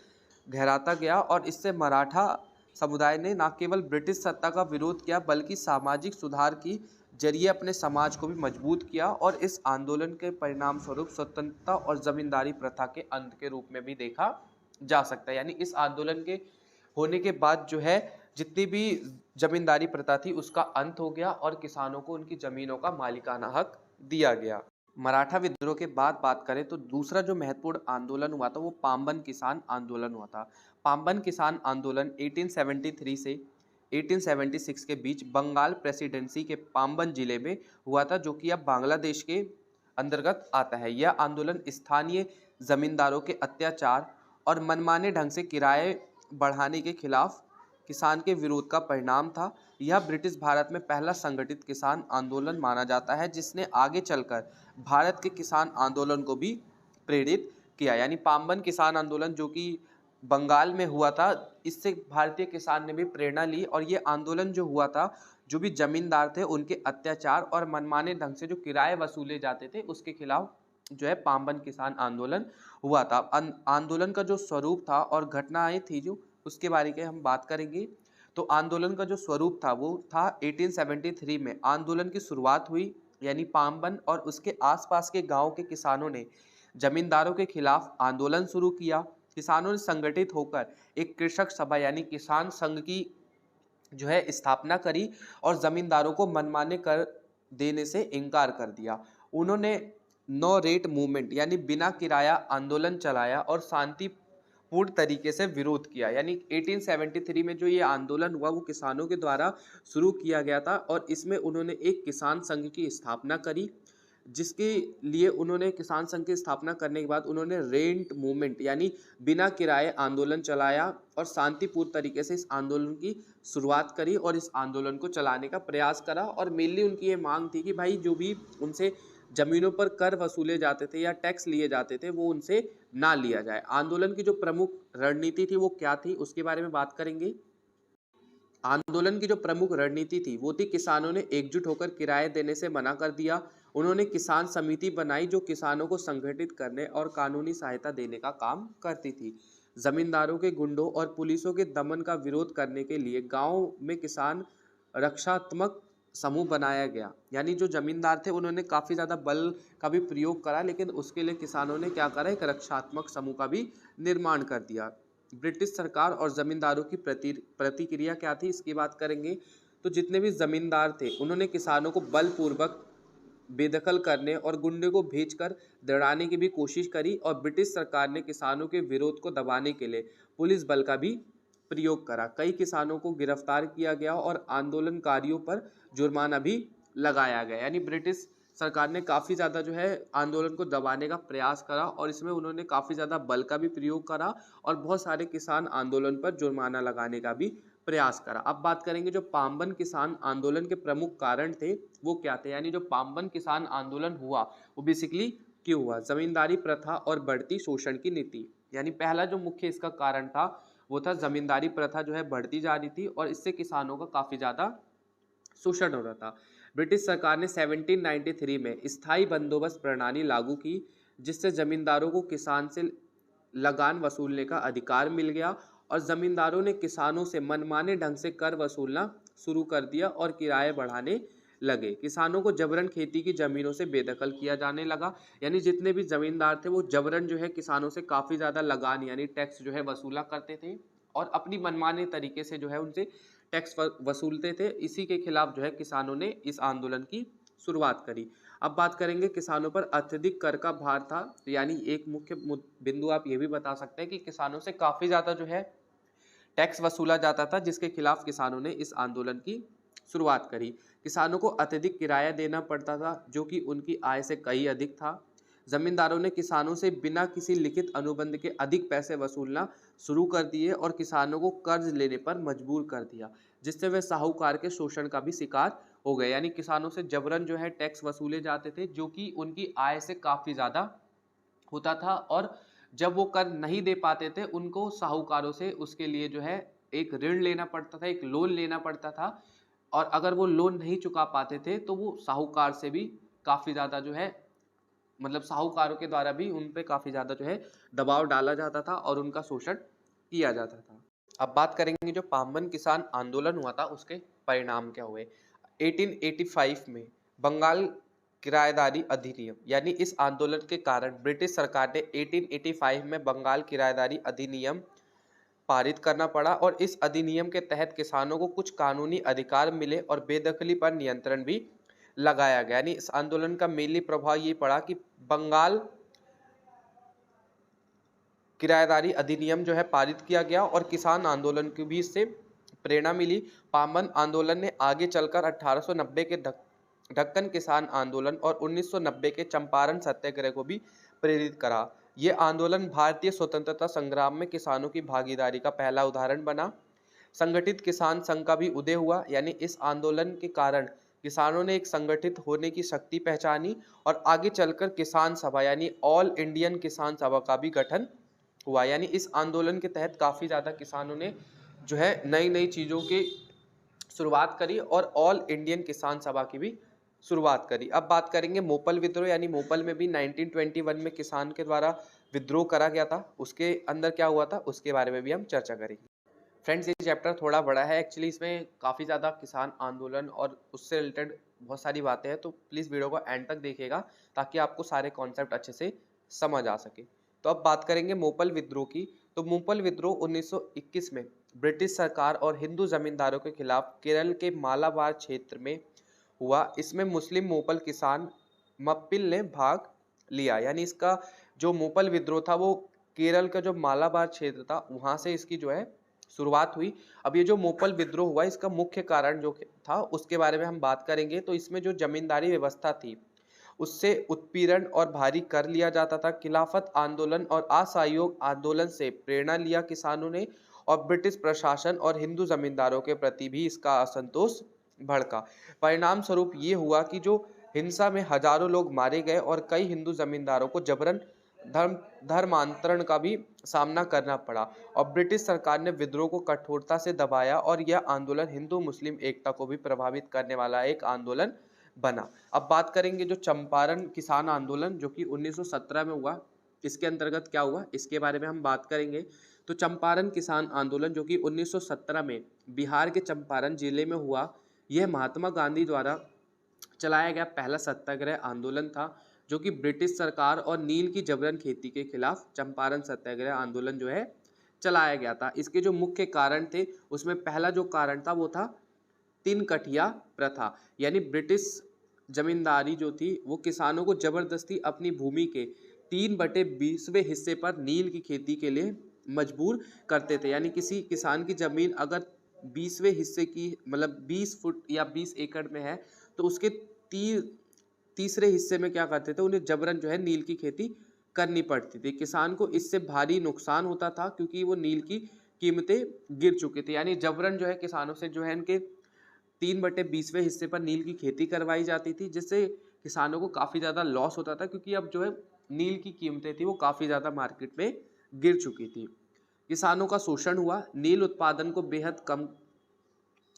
गहराता गया, और इससे मराठा समुदाय ने न केवल ब्रिटिश सत्ता का विरोध किया बल्कि सामाजिक सुधार की जरिए अपने समाज को भी मजबूत किया, और इस आंदोलन के परिणाम स्वरूप स्वतंत्रता और जमींदारी प्रथा के अंत के रूप में भी देखा जा सकता है। यानी इस आंदोलन के होने के बाद जो है जितनी भी जमींदारी प्रथा थी उसका अंत हो गया, और किसानों को उनकी जमीनों का मालिकाना हक दिया गया। मराठा विद्रोह के बाद बात करें तो दूसरा जो महत्वपूर्ण आंदोलन हुआ था वो पाम्बन किसान आंदोलन हुआ था। पाम्बन किसान आंदोलन 1873 से 1876 के बीच बंगाल प्रेसिडेंसी के पाम्बन जिले में हुआ था, जो कि अब बांग्लादेश के अंतर्गत आता है। यह आंदोलन स्थानीय जमींदारों के अत्याचार और मनमाने ढंग से किराए बढ़ाने के खिलाफ किसान के विरोध का परिणाम था। यह ब्रिटिश भारत में पहला संगठित किसान आंदोलन माना जाता है, जिसने आगे चलकर भारत के किसान आंदोलन को भी प्रेरित किया। यानी पाम्बन किसान आंदोलन जो कि बंगाल में हुआ था, इससे भारतीय किसान ने भी प्रेरणा ली, और ये आंदोलन जो हुआ था, जो भी जमींदार थे उनके अत्याचार और मनमाने ढंग से जो किराए वसूले जाते थे उसके खिलाफ जो है पाम्बन किसान आंदोलन हुआ था। आंदोलन का जो स्वरूप था और घटनाएं थी जो उसके बारे में हम बात करेंगे। तो आंदोलन का जो स्वरूप था वो था 1873 में आंदोलन की शुरुआत हुई। यानी पाम्बन और उसके आसपास के गांव के किसानों ने जमींदारों के खिलाफ आंदोलन शुरू किया। किसानों ने संगठित होकर एक कृषक सभा यानी किसान संघ की जो है स्थापना करी और जमींदारों को मनमाने कर देने से इनकार कर दिया। उन्होंने नो रेट मूवमेंट यानी बिना किराया आंदोलन चलाया और शांतिपूर्ण तरीके से विरोध किया। यानी 1873 में जो ये आंदोलन हुआ वो किसानों के द्वारा शुरू किया गया था और इसमें उन्होंने एक किसान संघ की स्थापना करी, जिसके लिए उन्होंने किसान संघ की स्थापना करने के बाद उन्होंने रेंट मूवमेंट यानी बिना किराए आंदोलन चलाया और शांतिपूर्ण तरीके से इस आंदोलन की शुरुआत करी और इस आंदोलन को चलाने का प्रयास करा। और मेनली उनकी ये मांग थी कि भाई जो भी उनसे जमीनों पर कर वसूले जाते थे या टैक्स लिए जाते थे वो उनसे ना लिया जाए। आंदोलन की जो प्रमुख रणनीति थी वो क्या थी उसके बारे में बात करेंगे। आंदोलन की जो प्रमुख रणनीति थी वो थी किसानों ने एकजुट होकर किराए देने से मना कर दिया। उन्होंने किसान समिति बनाई जो किसानों को संगठित करने और कानूनी सहायता देने का काम करती थी। जमींदारों के गुंडों और पुलिसों के दमन का विरोध करने के लिए गांव में किसान रक्षात्मक समूह बनाया गया। यानी जो जमींदार थे उन्होंने काफी ज्यादा बल का भी प्रयोग करा, लेकिन उसके लिए किसानों ने क्या करा, एक रक्षात्मक समूह का भी निर्माण कर दिया। ब्रिटिश सरकार और जमींदारों की प्रतिक्रिया क्या थी इसकी बात करेंगे। तो जितने भी जमींदार थे उन्होंने किसानों को बलपूर्वक बेदखल करने और गुंडे को भेजकर दौड़ाने की भी कोशिश करी और ब्रिटिश सरकार ने किसानों के विरोध को दबाने के लिए पुलिस बल का भी प्रयोग करा। कई किसानों को गिरफ्तार किया गया और आंदोलनकारियों पर जुर्माना भी लगाया गया। यानी ब्रिटिश सरकार ने काफ़ी ज़्यादा जो है आंदोलन को दबाने का प्रयास करा और इसमें उन्होंने काफ़ी ज़्यादा बल का भी प्रयोग करा और बहुत सारे किसान आंदोलन पर जुर्माना लगाने का भी प्रयास करा। अब बात करेंगे जो पाम्बन किसान आंदोलन के प्रमुख कारण थे वो क्या थे। यानी जो पाम्बन किसान आंदोलन हुआ वो बेसिकली क्यों हुआ, जमींदारी प्रथा और बढ़ती शोषण की नीति। यानी पहला जो मुख्य इसका कारण था वो था जमींदारी प्रथा जो है बढ़ती जा रही थी और इससे किसानों का काफ़ी ज़्यादा शोषण हो रहा था। ब्रिटिश सरकार ने 1793 में स्थायी बंदोबस्त प्रणाली लागू की जिससे जमींदारों को किसान से लगान वसूलने का अधिकार मिल गया और जमींदारों ने किसानों से मनमाने ढंग से कर वसूलना शुरू कर दिया और किराए बढ़ाने लगे। किसानों को जबरन खेती की जमीनों से बेदखल किया जाने लगा। यानी जितने भी जमींदार थे वो जबरन जो है किसानों से काफ़ी ज़्यादा लगान यानी टैक्स जो है वसूला करते थे और अपनी मनमाने तरीके से जो है उनसे टैक्स वसूलते थे। इसी के खिलाफ जो है किसानों ने इस आंदोलन की शुरुआत करी। अब बात करेंगे किसानों पर अत्यधिक कर का भार था। यानी एक मुख्य बिंदु आप ये भी बता सकते हैं कि किसानों से काफ़ी ज़्यादा जो है टैक्स वसूला जाता था जिसके खिलाफ किसानों ने इस आंदोलन की शुरुआत करी। किसानों को अत्यधिक किराया देना पड़ता था जो कि उनकी आय से कहीं अधिक था। जमींदारों ने किसानों से बिना किसी लिखित अनुबंध के अधिक पैसे वसूलना शुरू कर दिए और किसानों को कर्ज लेने पर मजबूर कर दिया जिससे वे साहूकार के शोषण का भी शिकार हो गए। यानी किसानों से जबरन जो है टैक्स वसूले जाते थे जो कि उनकी आय से काफ़ी ज़्यादा होता था और जब वो कर नहीं दे पाते थे उनको साहूकारों से उसके लिए जो है एक ऋण लेना पड़ता था, एक लोन लेना पड़ता था और अगर वो लोन नहीं चुका पाते थे तो वो साहूकार से भी काफ़ी ज़्यादा जो है मतलब साहूकारों के द्वारा भी उन पे काफ़ी ज़्यादा जो है दबाव डाला जाता था और उनका शोषण किया जाता था। अब बात करेंगे जो पाम्बन किसान आंदोलन हुआ था उसके परिणाम क्या हुए। 1885 में बंगाल किराएदारी अधिनियम यानी इस आंदोलन के कारण ब्रिटिश सरकार ने 1885 में बंगाल किराएदारी अधिनियम पारित करना पड़ा और इस अधिनियम के तहत किसानों को कुछ कानूनी अधिकार मिले और बेदखली पर नियंत्रण भी लगाया गया। यानी इस आंदोलन का मेनली प्रभाव ये पड़ा कि बंगाल किराएदारी अधिनियम जो है पारित किया गया और किसान आंदोलन की भी इससे प्रेरणा मिली। पाम्बन आंदोलन ने आगे चलकर 1890 के दक्कन किसान आंदोलन और 1990 के चंपारण सत्याग्रह को भी प्रेरित करा। ये आंदोलन भारतीय स्वतंत्रता संग्राम में किसानों की भागीदारी का पहला उदाहरण बना। संगठित किसान संघ का भी उदय हुआ। यानी इस आंदोलन के कारण किसानों ने एक संगठित होने की शक्ति पहचानी और आगे चलकर किसान सभा यानी ऑल इंडियन किसान सभा का भी गठन हुआ। यानी इस आंदोलन के तहत काफ़ी ज़्यादा किसानों ने जो है नई नई चीज़ों की शुरुआत करी और ऑल इंडियन किसान सभा की भी शुरुआत करी। अब बात करेंगे मोपल विद्रोह। यानी मोपल में भी 1921 में किसान के द्वारा विद्रोह करा गया था, उसके अंदर क्या हुआ था उसके बारे में भी हम चर्चा करेंगे। फ्रेंड्स ये चैप्टर थोड़ा बड़ा है एक्चुअली, इसमें काफ़ी ज़्यादा किसान आंदोलन और उससे रिलेटेड बहुत सारी बातें हैं, तो प्लीज़ वीडियो को एंड तक देखिएगा ताकि आपको सारे कॉन्सेप्ट अच्छे से समझ आ सके। तो अब बात करेंगे मोपल विद्रोह की। तो मूपल विद्रोह 1921 में ब्रिटिश सरकार और हिंदू जमींदारों के खिलाफ केरल के मालाबार क्षेत्र में हुआ। इसमें मुस्लिम मूपल किसान मप्पिल ने भाग लिया। यानी इसका जो मूपल विद्रोह था वो केरल का जो मालाबार क्षेत्र था वहां से इसकी जो है शुरुआत हुई। अब ये जो मूपल विद्रोह हुआ इसका मुख्य कारण जो था उसके बारे में हम बात करेंगे। तो इसमें जो जमींदारी व्यवस्था थी उससे उत्पीड़न और भारी कर लिया जाता था। खिलाफत आंदोलन और असहयोग आंदोलन से प्रेरणा लिया किसानों ने और ब्रिटिश प्रशासन और हिंदू जमींदारों के प्रति भी इसका असंतोष भड़का। परिणाम स्वरूप ये हुआ कि जो हिंसा में हजारों लोग मारे गए और कई हिंदू जमींदारों को जबरन धर्मांतरण का भी सामना करना पड़ा और ब्रिटिश सरकार ने विद्रोह को कठोरता से दबाया और यह आंदोलन हिंदू मुस्लिम एकता को भी प्रभावित करने वाला एक आंदोलन बना। अब बात करेंगे जो चंपारण किसान आंदोलन जो कि 1917 में हुआ, इसके अंतर्गत क्या हुआ इसके बारे में हम बात करेंगे। तो चंपारण किसान आंदोलन जो कि 1917 में बिहार के चंपारण जिले में हुआ, यह महात्मा गांधी द्वारा चलाया गया पहला सत्याग्रह आंदोलन था जो कि ब्रिटिश सरकार और नील की जबरन खेती के खिलाफ चंपारण सत्याग्रह आंदोलन जो है चलाया गया था। इसके जो मुख्य कारण थे उसमें पहला जो कारण था वो था तीन कठिया प्रथा। यानी ब्रिटिश जमींदारी जो थी वो किसानों को जबरदस्ती अपनी भूमि के 3/20वें हिस्से पर नील की खेती के लिए मजबूर करते थे। यानी किसी किसान की जमीन अगर 20वें हिस्से की मतलब 20 फुट या 20 एकड़ में है तो उसके तीसरे हिस्से में क्या करते थे, उन्हें जबरन जो है नील की खेती करनी पड़ती थी। किसान को इससे भारी नुकसान होता था क्योंकि वो नील की कीमतें गिर चुकी थी। यानी जबरन जो है किसानों से जो है इनके 3/20वें हिस्से पर नील की खेती करवाई जाती थी जिससे किसानों को काफ़ी ज़्यादा लॉस होता था क्योंकि अब जो है नील की कीमतें थी वो काफ़ी ज़्यादा मार्केट में गिर चुकी थी। किसानों का शोषण हुआ, नील उत्पादन को बेहद कम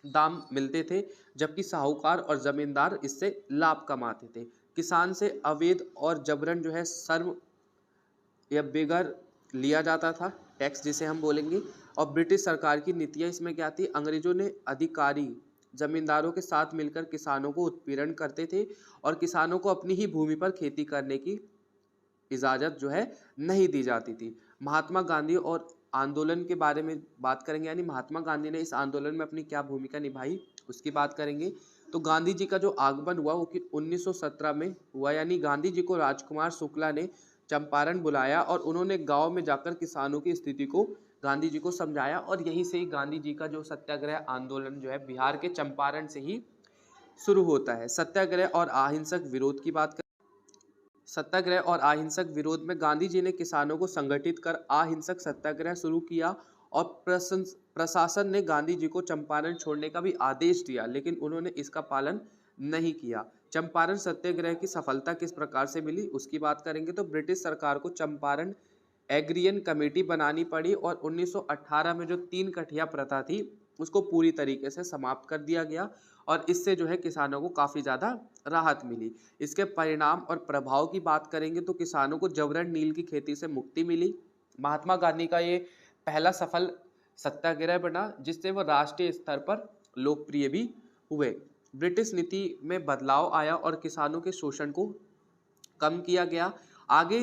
दाम मिलते थे जबकि साहूकार और जमींदार इससे लाभ कमाते थे। किसान से अवैध और जबरन जो है शर्म या बेगर लिया जाता था, टैक्स जिसे हम बोलेंगे। और ब्रिटिश सरकार की नीतियाँ इसमें क्या थी, अंग्रेजों ने अधिकारी जमींदारों के साथ मिलकर किसानों को उत्पीड़न करते थे और किसानों को अपनी ही भूमि पर खेती करने की इजाज़त जो है नहीं दी जाती थी। महात्मा गांधी और आंदोलन के बारे में बात करेंगे। यानी महात्मा गांधी ने इस आंदोलन में अपनी क्या भूमिका निभाई उसकी बात करेंगे। तो गांधी जी का जो आगमन हुआ वो कि 1917 में हुआ। यानी गांधी जी को राजकुमार शुक्ला ने चंपारण बुलाया और उन्होंने गांव में जाकर किसानों की स्थिति को गांधी जी को समझाया और यहीं से गांधी जी का जो सत्याग्रह आंदोलन जो है बिहार के चंपारण से ही शुरू होता है। सत्याग्रह और अहिंसक विरोध की बात करें। सत्याग्रह और अहिंसक विरोध में गांधी जी ने किसानों को संगठित कर अहिंसक सत्याग्रह शुरू किया और प्रशासन ने गांधी जी को चंपारण छोड़ने का भी आदेश दिया लेकिन उन्होंने इसका पालन नहीं किया। चंपारण सत्याग्रह की सफलता किस प्रकार से मिली उसकी बात करेंगे। तो ब्रिटिश सरकार को चंपारण एग्रियन कमेटी बनानी पड़ी और 1918 में जो 3 कठिया प्रथा थी उसको पूरी तरीके से समाप्त कर दिया गया और इससे जो है किसानों को काफ़ी ज़्यादा राहत मिली। इसके परिणाम और प्रभाव की बात करेंगे तो किसानों को जबरन नील की खेती से मुक्ति मिली। महात्मा गांधी का ये पहला सफल सत्याग्रह बना जिससे वो राष्ट्रीय स्तर पर लोकप्रिय भी हुए। ब्रिटिश नीति में बदलाव आया और किसानों के शोषण को कम किया गया। आगे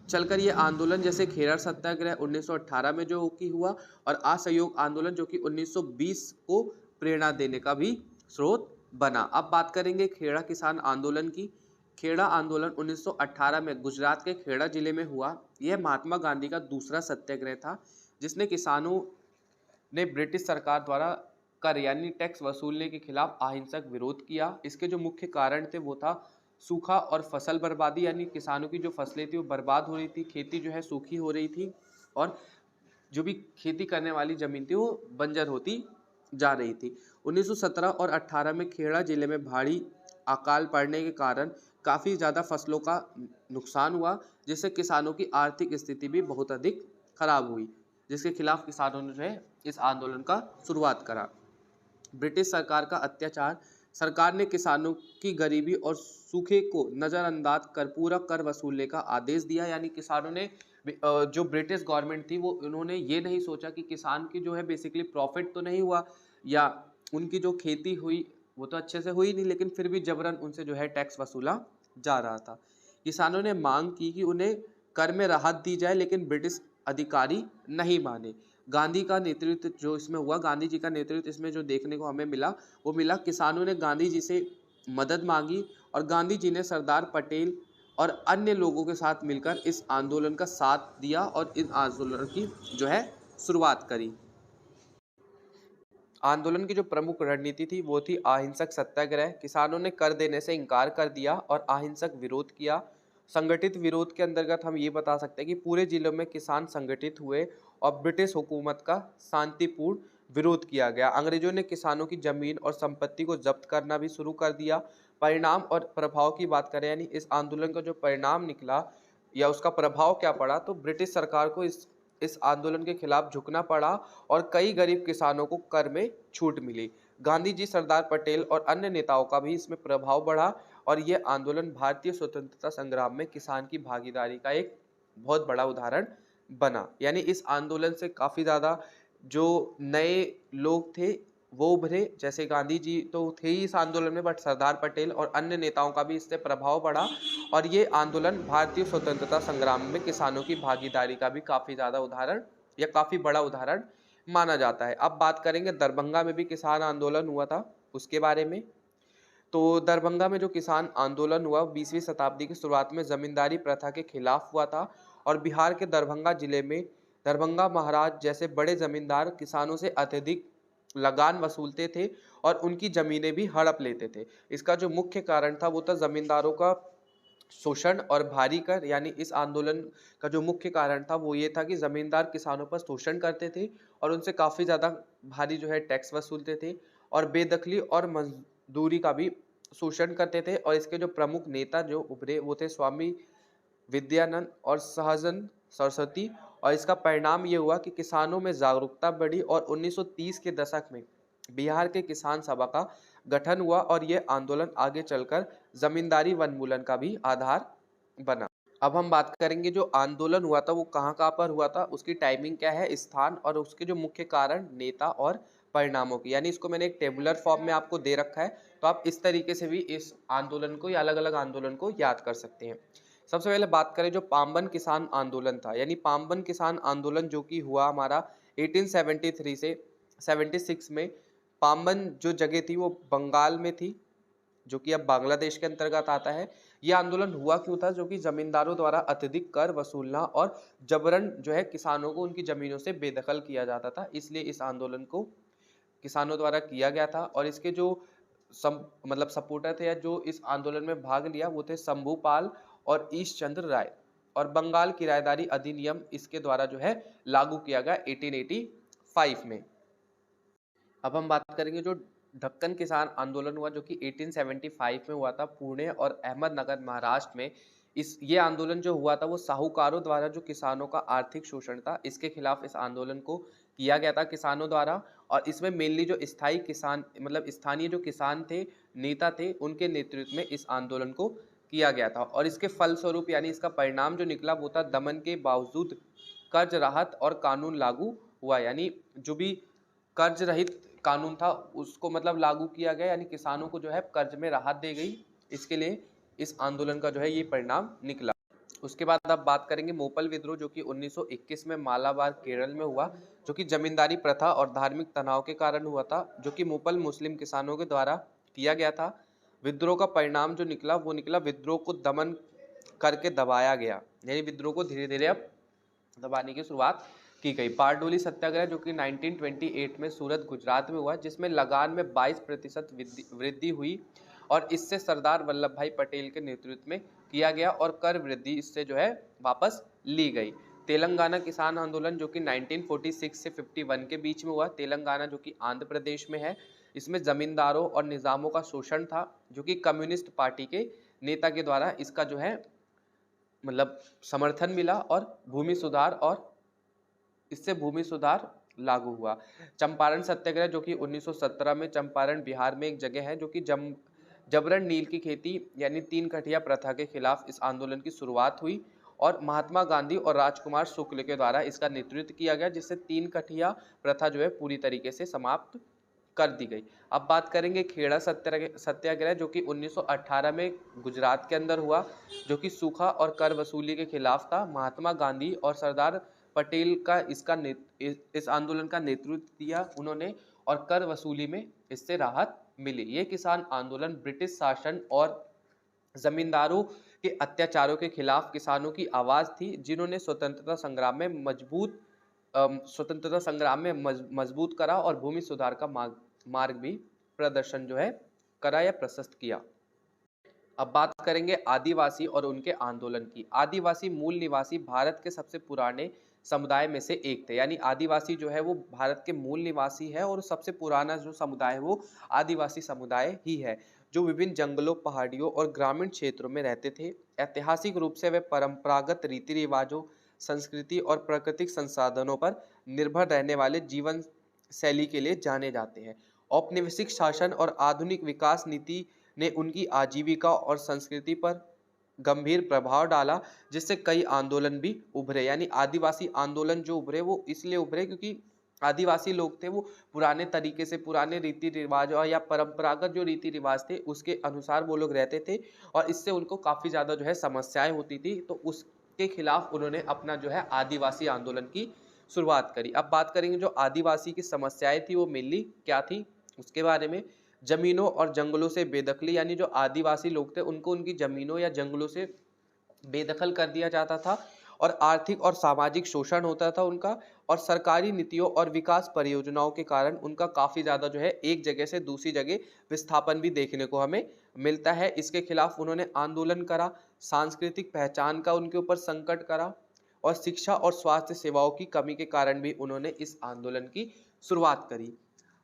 चलकर ये आंदोलन जैसे खेड़ा सत्याग्रह 1918 में जो कि हुआ और असहयोग आंदोलन जो कि 1920 को प्रेरणा देने का भी स्रोत बना। अब बात करेंगे खेड़ा किसान आंदोलन की। खेड़ा आंदोलन 1918 में गुजरात के खेड़ा जिले में हुआ। यह महात्मा गांधी का दूसरा सत्याग्रह था जिसने किसानों ने ब्रिटिश सरकार द्वारा कर यानी टैक्स वसूलने के खिलाफ अहिंसक विरोध किया। इसके जो मुख्य कारण थे वो था सूखा और फसल बर्बादी। यानी किसानों की जो फसलें थी वो बर्बाद हो रही थी, खेती जो है सूखी हो रही थी और जो भी खेती करने वाली ज़मीन थी वो बंजर होती जा रही थी। 1917 और 18 में खेड़ा जिले में भारी अकाल पड़ने के कारण काफ़ी ज़्यादा फसलों का नुकसान हुआ जिससे किसानों की आर्थिक स्थिति भी बहुत अधिक खराब हुई जिसके खिलाफ किसानों ने जो है इस आंदोलन का शुरुआत करा। ब्रिटिश सरकार का अत्याचार। सरकार ने किसानों की गरीबी और सूखे को नज़रअंदाज कर पूरा कर वसूलने का आदेश दिया। यानी किसानों ने जो ब्रिटिश गवर्नमेंट थी वो उन्होंने ये नहीं सोचा कि किसान की जो है बेसिकली प्रॉफिट तो नहीं हुआ या उनकी जो खेती हुई वो तो अच्छे से हुई नहीं लेकिन फिर भी जबरन उनसे जो है टैक्स वसूला जा रहा था। किसानों ने मांग की कि उन्हें कर में राहत दी जाए लेकिन ब्रिटिश अधिकारी नहीं माने। गांधी का नेतृत्व जो इसमें हुआ, गांधी जी का नेतृत्व इसमें जो देखने को हमें मिला वो मिला, किसानों ने गांधी जी से मदद मांगी और गांधी जी ने सरदार पटेल और अन्य लोगों के साथ मिलकर इस आंदोलन का साथ दिया और इन आंदोलन की जो है शुरुआत करी। आंदोलन की जो प्रमुख रणनीति थी वो थी अहिंसक सत्याग्रह। किसानों ने कर देने से इनकार कर दिया और अहिंसक विरोध किया। संगठित विरोध के अंतर्गत हम ये बता सकते हैं कि पूरे जिलों में किसान संगठित हुए और ब्रिटिश हुकूमत का शांतिपूर्ण विरोध किया गया। अंग्रेजों ने किसानों की जमीन और संपत्ति को जब्त करना भी शुरू कर दिया। परिणाम और प्रभाव की बात करें, यानी इस आंदोलन का जो परिणाम निकला या उसका प्रभाव क्या पड़ा, तो ब्रिटिश सरकार को इस आंदोलन के खिलाफ झुकना पड़ा और कई गरीब किसानों को कर में छूट मिली। गांधी जी, सरदार पटेल और अन्य नेताओं का भी इसमें प्रभाव बढ़ा और ये आंदोलन भारतीय स्वतंत्रता संग्राम में किसान की भागीदारी का एक बहुत बड़ा उदाहरण बना। यानी इस आंदोलन से काफ़ी ज़्यादा जो नए लोग थे वो उभरे, जैसे गांधी जी तो थे ही इस आंदोलन में, बट सरदार पटेल और अन्य नेताओं का भी इससे प्रभाव बढ़ा और ये आंदोलन भारतीय स्वतंत्रता संग्राम में किसानों की भागीदारी का भी काफ़ी ज़्यादा उदाहरण या काफ़ी बड़ा उदाहरण माना जाता है। अब बात करेंगे दरभंगा में भी किसान आंदोलन हुआ था उसके बारे में। तो दरभंगा में जो किसान आंदोलन हुआ 20वीं शताब्दी की शुरुआत में जमींदारी प्रथा के खिलाफ हुआ था और बिहार के दरभंगा जिले में दरभंगा महाराज जैसे बड़े जमींदार किसानों से अत्यधिक लगान वसूलते थे और उनकी जमीनें भी हड़प लेते थे। इसका जो मुख्य कारण था वो था जमींदारों का शोषण और भारी कर। यानी इस आंदोलन का जो मुख्य कारण था वो ये था कि जमींदार किसानों पर शोषण करते थे और उनसे काफ़ी ज़्यादा भारी जो है टैक्स वसूलते थे और बेदखली और मजदूरी का भी शोषण करते थे। और इसके जो प्रमुख नेता जो उभरे वो थे स्वामी विद्यानंद और सहजन सरस्वती। और इसका परिणाम ये हुआ कि किसानों में जागरूकता बढ़ी और 1930 के दशक में बिहार के किसान सभा का गठन हुआ और ये आंदोलन आगे चलकर जमींदारी वनमूलन का भी आधार बना। अब हम बात करेंगे जो आंदोलन हुआ था वो कहाँ कहाँ पर हुआ था, उसकी टाइमिंग क्या है, स्थान और उसके जो मुख्य कारण, नेता और परिणामों की। यानी इसको मैंने एक टेबुलर फॉर्म में आपको दे रखा है, तो आप इस तरीके से भी इस आंदोलन को या अलग अलग आंदोलन को याद कर सकते हैं। सबसे पहले बात करें जो पाम्बन किसान आंदोलन था, यानी पाम्बन किसान आंदोलन जो कि हुआ हमारा 1873 से 76 में। पाम्बन जो जगह थी वो बंगाल में थी, जो कि अब बांग्लादेश के अंतर्गत आता है। यह आंदोलन हुआ क्यों था, जो कि जमींदारों द्वारा अत्यधिक कर वसूलना और जबरन जो है किसानों को उनकी जमीनों से बेदखल किया जाता था, इसलिए इस आंदोलन को किसानों द्वारा किया गया था। और इसके जो मतलब सपोर्टर थे या जो इस आंदोलन में भाग लिया वो थे शंभू पाल और ईश चंद्र राय। और बंगाल किराएदारी अधिनियम इसके द्वारा जो है लागू किया गया 1885 में। अब हम बात करेंगे जो दक्कन किसान आंदोलन हुआ जो कि 1875 में हुआ था पुणे और अहमदनगर महाराष्ट्र में। ये आंदोलन जो हुआ था वो साहूकारों द्वारा जो किसानों का आर्थिक शोषण था इसके खिलाफ इस आंदोलन को किया गया था किसानों द्वारा। और इसमें मेनली जो स्थायी किसान मतलब स्थानीय जो किसान थे, नेता थे, उनके नेतृत्व में इस आंदोलन को किया गया था। और इसके फलस्वरूप यानी इसका परिणाम जो निकला वो था दमन के बावजूद कर्ज राहत और कानून लागू हुआ। यानी जो भी कर्ज रहित कानून था उसको मतलब लागू किया गया, यानी किसानों को जो है कर्ज में राहत दी गई। इसके लिए इस आंदोलन का जो है ये परिणाम निकला। उसके बाद अब बात करेंगे मोपल विद्रोह जो कि 1921 में मालाबार केरल में हुआ, जो कि जमींदारी प्रथा और धार्मिक तनाव के कारण हुआ था, जो कि मोपल मुस्लिम किसानों के द्वारा किया गया था। विद्रोह का परिणाम जो निकला वो निकला विद्रोह को दमन करके दबाया गया, यानी विद्रोह को धीरे धीरे अब दबाने की शुरुआत की गई। बारडोली सत्याग्रह जो कि 1928 में सूरत गुजरात में हुआ, जिसमें लगान में 22% वृद्धि हुई और इससे सरदार वल्लभ भाई पटेल के नेतृत्व में किया गया और कर वृद्धि इससे जो है वापस ली गई। तेलंगाना किसान आंदोलन जो कि 1946 से 51 के बीच में हुआ, तेलंगाना जो कि आंध्र प्रदेश में है। इसमें जमींदारों और निज़ामों का शोषण था, जो कि कम्युनिस्ट पार्टी के नेता के द्वारा इसका जो है मतलब समर्थन मिला और भूमि सुधार और इससे भूमि सुधार लागू हुआ। चंपारण सत्याग्रह जो कि 1917 में चंपारण बिहार में एक जगह है, जो कि जबरन नील की खेती यानी 3 कठिया प्रथा के खिलाफ इस आंदोलन की शुरुआत हुई और महात्मा गांधी और राजकुमार शुक्ल के द्वारा इसका नेतृत्व किया गया, जिससे 3 कठिया प्रथा जो है पूरी तरीके से समाप्त कर दी गई। अब बात करेंगे खेड़ा सत्याग्रह जो कि 1918 में गुजरात के अंदर हुआ, जो कि सूखा और कर वसूली के खिलाफ था। महात्मा गांधी और सरदार पटेल का इस आंदोलन का नेतृत्व दिया उन्होंने और कर वसूली में इससे राहत मिली। ये किसान आंदोलन ब्रिटिश शासन और जमींदारों के अत्याचारों के खिलाफ किसानों की आवाज थी, जिन्होंने स्वतंत्रता संग्राम में मजबूत करा और भूमि सुधार का मार्ग भी प्रदर्शन जो है करा या प्रशस्त किया। अब बात करेंगे आदिवासी और उनके आंदोलन की। आदिवासी मूल निवासी भारत के सबसे पुराने समुदाय में से एक थे, यानी आदिवासी जो है वो भारत के मूल निवासी है और सबसे पुराना जो समुदाय है वो आदिवासी समुदाय ही है, जो विभिन्न जंगलों, पहाड़ियों और ग्रामीण क्षेत्रों में रहते थे। ऐतिहासिक रूप से वे परंपरागत रीति रिवाजों, संस्कृति और प्राकृतिक संसाधनों पर निर्भर रहने वाले जीवन शैली के लिए जाने जाते हैं। औपनिवेशिक शासन और आधुनिक विकास नीति ने उनकी आजीविका और संस्कृति पर गंभीर प्रभाव डाला, जिससे कई आंदोलन भी उभरे। यानी आदिवासी आंदोलन जो उभरे वो इसलिए उभरे क्योंकि आदिवासी लोग थे वो पुराने तरीके से, पुराने रीति रिवाज या परंपरागत जो रीति रिवाज थे उसके अनुसार वो लोग रहते थे और इससे उनको काफी ज्यादा जो है समस्याएं होती थी, तो उसके खिलाफ उन्होंने अपना जो है आदिवासी आंदोलन की शुरुआत करी। अब बात करेंगे जो आदिवासी की समस्याएं थी वो मेनली क्या थी उसके बारे में। जमीनों और जंगलों से बेदखली, यानी जो आदिवासी लोग थे उनको उनकी जमीनों या जंगलों से बेदखल कर दिया जाता था और आर्थिक और सामाजिक शोषण होता था उनका, और सरकारी नीतियों और विकास परियोजनाओं के कारण उनका काफी ज्यादा जो है एक जगह से दूसरी जगह विस्थापन भी देखने को हमें मिलता है। इसके खिलाफ उन्होंने आंदोलन करा, सांस्कृतिक पहचान का उनके ऊपर संकट करा और शिक्षा और स्वास्थ्य सेवाओं की कमी के कारण भी उन्होंने इस आंदोलन की शुरुआत करी।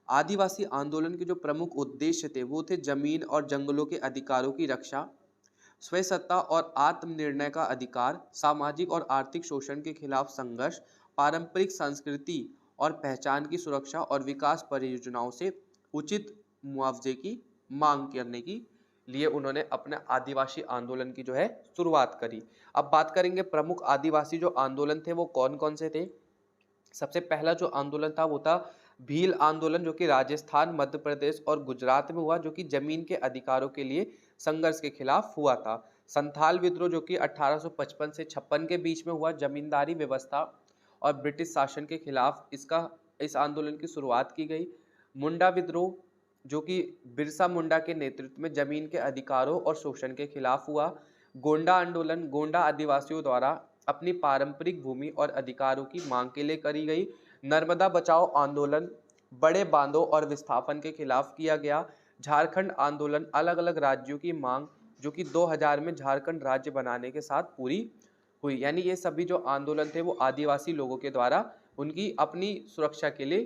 आदिवासी आंदोलन के जो प्रमुख उद्देश्य थे वो थे जमीन और जंगलों के अधिकारों की रक्षा, स्वसत्ता और आत्मनिर्णय का अधिकार, सामाजिक और आर्थिक शोषण के खिलाफ संघर्ष, पारंपरिक संस्कृति और पहचान की सुरक्षा और विकास परियोजनाओं से उचित मुआवजे की मांग करने की लिए उन्होंने अपने आदिवासी आंदोलन की जो है शुरुआत करी। अब बात करेंगे प्रमुख आदिवासी जो आंदोलन थे वो कौन कौन से थे। सबसे पहला जो आंदोलन था वो था भील आंदोलन, जो कि राजस्थान, मध्य प्रदेश और गुजरात में हुआ, जो कि जमीन के अधिकारों के लिए संघर्ष के खिलाफ हुआ था। संथाल विद्रोह जो कि 1855 से 56 के बीच में हुआ, जमींदारी व्यवस्था और ब्रिटिश शासन के खिलाफ इस आंदोलन की शुरुआत की गई। मुंडा विद्रोह जो कि बिरसा मुंडा के नेतृत्व में जमीन के अधिकारों और शोषण के खिलाफ हुआ। गोंडा आंदोलन गोंडा आदिवासियों द्वारा अपनी पारंपरिक भूमि और अधिकारों की मांग के लिए करी गई। नर्मदा बचाओ आंदोलन बड़े बांधों और विस्थापन के खिलाफ किया गया। झारखंड आंदोलन अलग अलग राज्यों की मांग जो कि 2000 में झारखंड राज्य बनाने के साथ पूरी हुई। यानी ये सभी जो आंदोलन थे वो आदिवासी लोगों के द्वारा उनकी अपनी सुरक्षा के लिए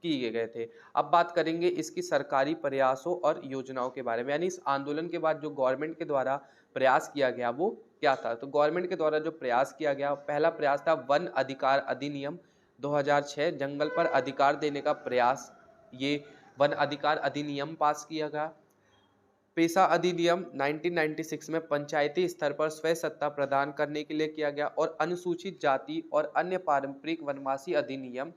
किए गए थे। अब बात करेंगे इसकी सरकारी प्रयासों और योजनाओं के बारे में, यानी इस आंदोलन के बाद जो गवर्नमेंट के द्वारा प्रयास किया गया वो क्या था। तो गवर्नमेंट के द्वारा जो प्रयास किया गया, पहला प्रयास था वन अधिकार अधिनियम 2006, जंगल पर अधिकार देने का प्रयास, ये वन अधिकार अधिनियम पास किया गया। पेशा अधिनियम 1996 में पंचायती स्तर पर स्वय सत्ता प्रदान करने के लिए किया गया। और अनुसूचित जाति और अन्य पारंपरिक वनवासी अधिनियम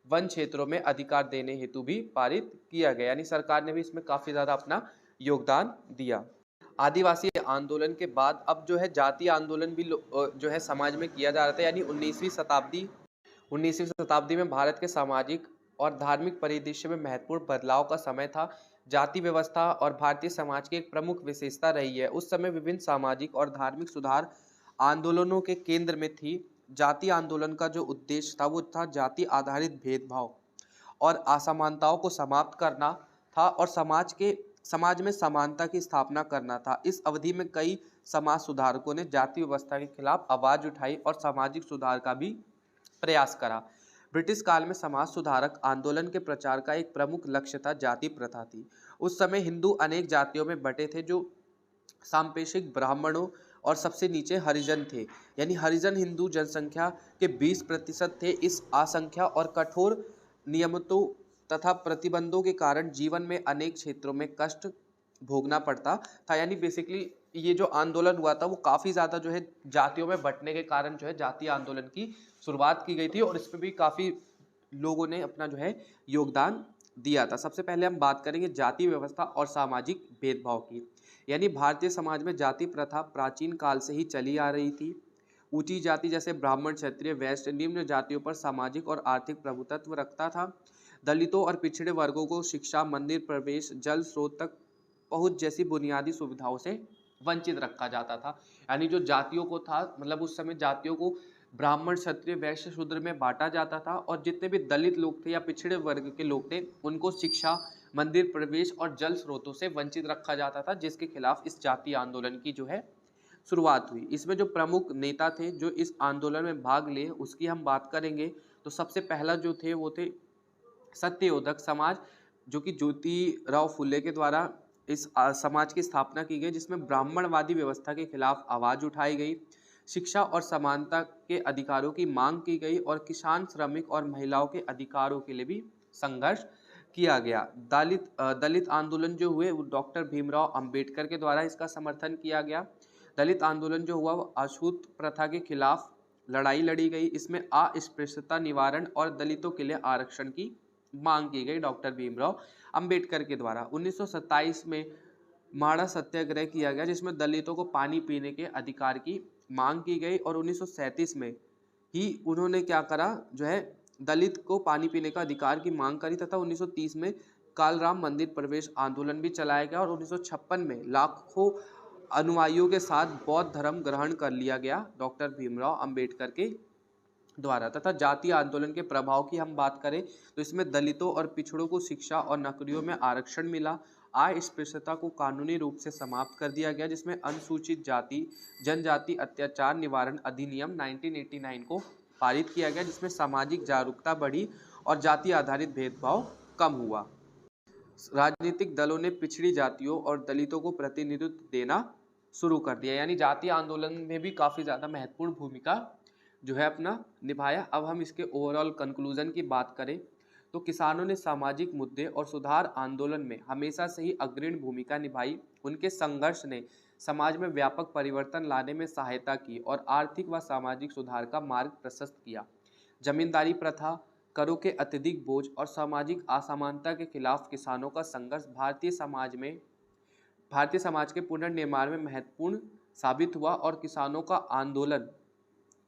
वन क्षेत्रों में अधिकार देने हेतु भी पारित किया गया, यानी सरकार ने भी इसमें काफी ज्यादा अपना योगदान दिया। आदिवासी आंदोलन के बाद अब जो है जातीय आंदोलन भी जो है समाज में किया जा रहा था, यानी 19वीं शताब्दी में भारत के सामाजिक और धार्मिक परिदृश्य में महत्वपूर्ण बदलाव का समय था। जाति व्यवस्था और भारतीय समाज की एक प्रमुख विशेषता रही है। उस समय विभिन्न सामाजिक और धार्मिक सुधार आंदोलनों के केंद्र में थी। जाति आंदोलन का जो उद्देश्य था वो था जाति आधारित भेदभाव और असमानताओं को समाप्त करना था और समाज में समानता की स्थापना करना था। इस अवधि में कई समाज सुधारकों ने जाति व्यवस्था के खिलाफ आवाज उठाई और सामाजिक सुधार का भी प्रयास करा। ब्रिटिश काल में समाज सुधारक आंदोलन के प्रचार का एक प्रमुख लक्ष्य था जाति प्रथा थी। उस समय हिंदू अनेक जातियों में बटे थे, जो सांपेशिक ब्राह्मणों और सबसे नीचे हरिजन थे, यानी हरिजन हिंदू जनसंख्या के 20% थे। इस असंख्या और कठोर नियमों तथा प्रतिबंधों के कारण जीवन में अनेक क्षेत्रों में कष्ट भोगना पड़ता था। यानी बेसिकली ये जो आंदोलन हुआ था वो काफी ज्यादा जो है जातियों में बंटने के कारण जो है जातीय आंदोलन की शुरुआत की गई थी और इसमें भी काफी लोगों ने अपना जो है योगदान दिया था। सबसे पहले हम बात करेंगे जाति व्यवस्था और सामाजिक भेदभाव की। यानी भारतीय समाज में जाति प्रथा प्राचीन काल से ही चली आ रही थी। ऊंची जाति जैसे ब्राह्मण, क्षत्रिय, वैश्य, निम्न जातियों पर सामाजिक और आर्थिक प्रभुत्व रखता था। दलितों और पिछड़े वर्गों को शिक्षा, मंदिर प्रवेश, जल स्रोत तक पहुंच जैसी बुनियादी सुविधाओं से वंचित रखा जाता था। यानी जो जातियों को था, मतलब उस समय जातियों को ब्राह्मण, क्षत्रिय, वैश्य, शूद्र में बांटा जाता था और जितने भी दलित लोग थे या पिछड़े वर्ग के लोग थे उनको शिक्षा, मंदिर प्रवेश और जल स्रोतों से वंचित रखा जाता था, जिसके खिलाफ इस जातीय आंदोलन की जो है शुरुआत हुई। इसमें जो प्रमुख नेता थे जो इस आंदोलन में भाग लिए उसकी हम बात करेंगे तो सबसे पहला जो थे वो थे सत्यशोधक समाज, जो कि ज्योतिराव फुले के द्वारा इस समाज की स्थापना की गई, जिसमें ब्राह्मणवादी व्यवस्था के खिलाफ आवाज उठाई गई, शिक्षा और समानता के अधिकारों की मांग की गई और किसान, श्रमिक और महिलाओं के अधिकारों के लिए भी संघर्ष किया गया। दलित आंदोलन जो हुए वो डॉक्टर भीमराव अंबेडकर के द्वारा इसका समर्थन किया गया। दलित आंदोलन जो हुआ वो अछूत प्रथा के खिलाफ लड़ाई लड़ी गई। इसमें अस्पृश्यता निवारण और दलितों के लिए आरक्षण की मांग की गई डॉक्टर भीमराव अंबेडकर के द्वारा। 1927 में माड़ा सत्याग्रह किया गया, जिसमें दलितों को पानी पीने के अधिकार की मांग की गई और 1937 में ही उन्होंने क्या करा, जो है दलित को पानी पीने का अधिकार की मांग करी तथा 1930 में कालराम मंदिर प्रवेश आंदोलन भी चलाया गया और 1956 में लाखों अनुयायियों के साथ बौद्ध धर्म ग्रहण कर लिया गया डॉक्टर भीमराव अंबेडकर के द्वारा। तथा जातीय आंदोलन के प्रभाव की हम बात करें तो इसमें दलितों और पिछड़ों को शिक्षा और नौकरियों में आरक्षण मिला। अस्पृश्यता को कानूनी रूप से समाप्त कर दिया गया, जिसमें अनुसूचित जाति जनजाति अत्याचार निवारण अधिनियम 1989 को पारित किया गया, जिसमें सामाजिक जागरूकता बढ़ी और जाति आधारित भेदभाव कम हुआ। राजनीतिक दलों ने पिछड़ी जातियों और दलितों को प्रतिनिधित्व देना शुरू कर दिया, यानी जातीय आंदोलन में भी काफ़ी ज़्यादा महत्वपूर्ण भूमिका जो है अपना निभाया। अब हम इसके ओवरऑल कंक्लूजन की बात करें तो किसानों ने सामाजिक मुद्दे और सुधार आंदोलन में हमेशा से ही अग्रणी भूमिका निभाई। उनके संघर्ष ने समाज में व्यापक परिवर्तन लाने में सहायता की और आर्थिक व सामाजिक सुधार का मार्ग प्रशस्त किया। जमींदारी प्रथा, करों के अत्यधिक बोझ और सामाजिक असमानता के खिलाफ किसानों का संघर्ष भारतीय समाज के पुनर्निर्माण में महत्वपूर्ण साबित हुआ और किसानों का आंदोलन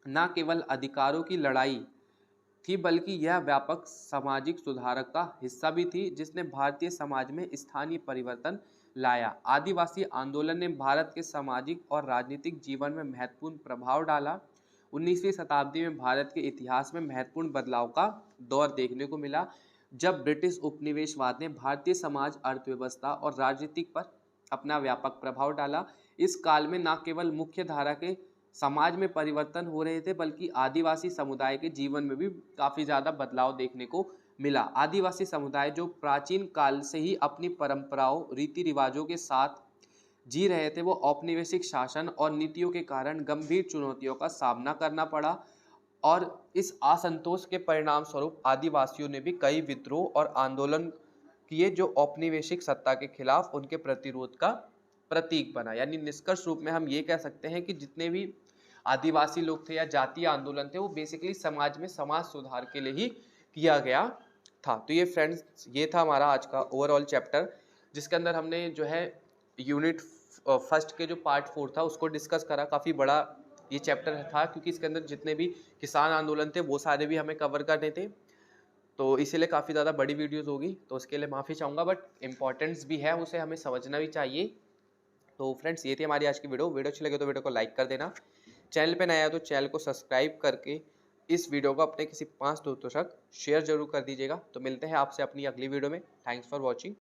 न केवल अधिकारों की लड़ाई थी बल्कि यह व्यापक सामाजिक सुधार का हिस्सा भी थी, जिसने भारतीय समाज में स्थानीय परिवर्तन लाया। आदिवासी आंदोलन ने भारत के सामाजिक और राजनीतिक जीवन में महत्वपूर्ण प्रभाव डाला। 19वीं शताब्दी में भारत के इतिहास में महत्वपूर्ण बदलाव का दौर देखने को मिला, जब ब्रिटिश उपनिवेशवाद ने भारतीय समाज, अर्थव्यवस्था और राजनीतिक पर अपना व्यापक प्रभाव डाला। इस काल में न केवल मुख्य धारा के समाज में परिवर्तन हो रहे थे बल्कि आदिवासी समुदाय के जीवन में भी काफ़ी ज़्यादा बदलाव देखने को मिला। आदिवासी समुदाय जो प्राचीन काल से ही अपनी परंपराओं, रीति रिवाजों के साथ जी रहे थे, वो औपनिवेशिक शासन और नीतियों के कारण गंभीर चुनौतियों का सामना करना पड़ा और इस असंतोष के परिणाम स्वरूप आदिवासियों ने भी कई विद्रोह और आंदोलन किए, जो औपनिवेशिक सत्ता के खिलाफ उनके प्रतिरोध का प्रतीक बना। यानी निष्कर्ष रूप में हम ये कह सकते हैं कि जितने भी आदिवासी लोग थे या जातीय आंदोलन थे वो बेसिकली समाज में समाज सुधार के लिए ही किया गया था। तो ये फ्रेंड्स, ये था हमारा आज का ओवरऑल चैप्टर, जिसके अंदर हमने जो है यूनिट फर्स्ट के जो पार्ट 4 था उसको डिस्कस करा। काफ़ी बड़ा ये चैप्टर था क्योंकि इसके अंदर जितने भी किसान आंदोलन थे वो सारे भी हमें कवर करने थे, तो इसीलिए काफ़ी ज़्यादा बड़ी वीडियोज़ होगी, तो उसके लिए माफ़ी चाहूँगा, बट इम्पॉर्टेंस भी है, उसे हमें समझना भी चाहिए। तो फ्रेंड्स, ये थी हमारी आज की वीडियो अच्छी लगे तो वीडियो को लाइक कर देना, चैनल पे नया है तो चैनल को सब्सक्राइब करके इस वीडियो को अपने किसी 5 दोस्तों तक शेयर जरूर कर दीजिएगा। तो मिलते हैं आपसे अपनी अगली वीडियो में। Thanks for watching.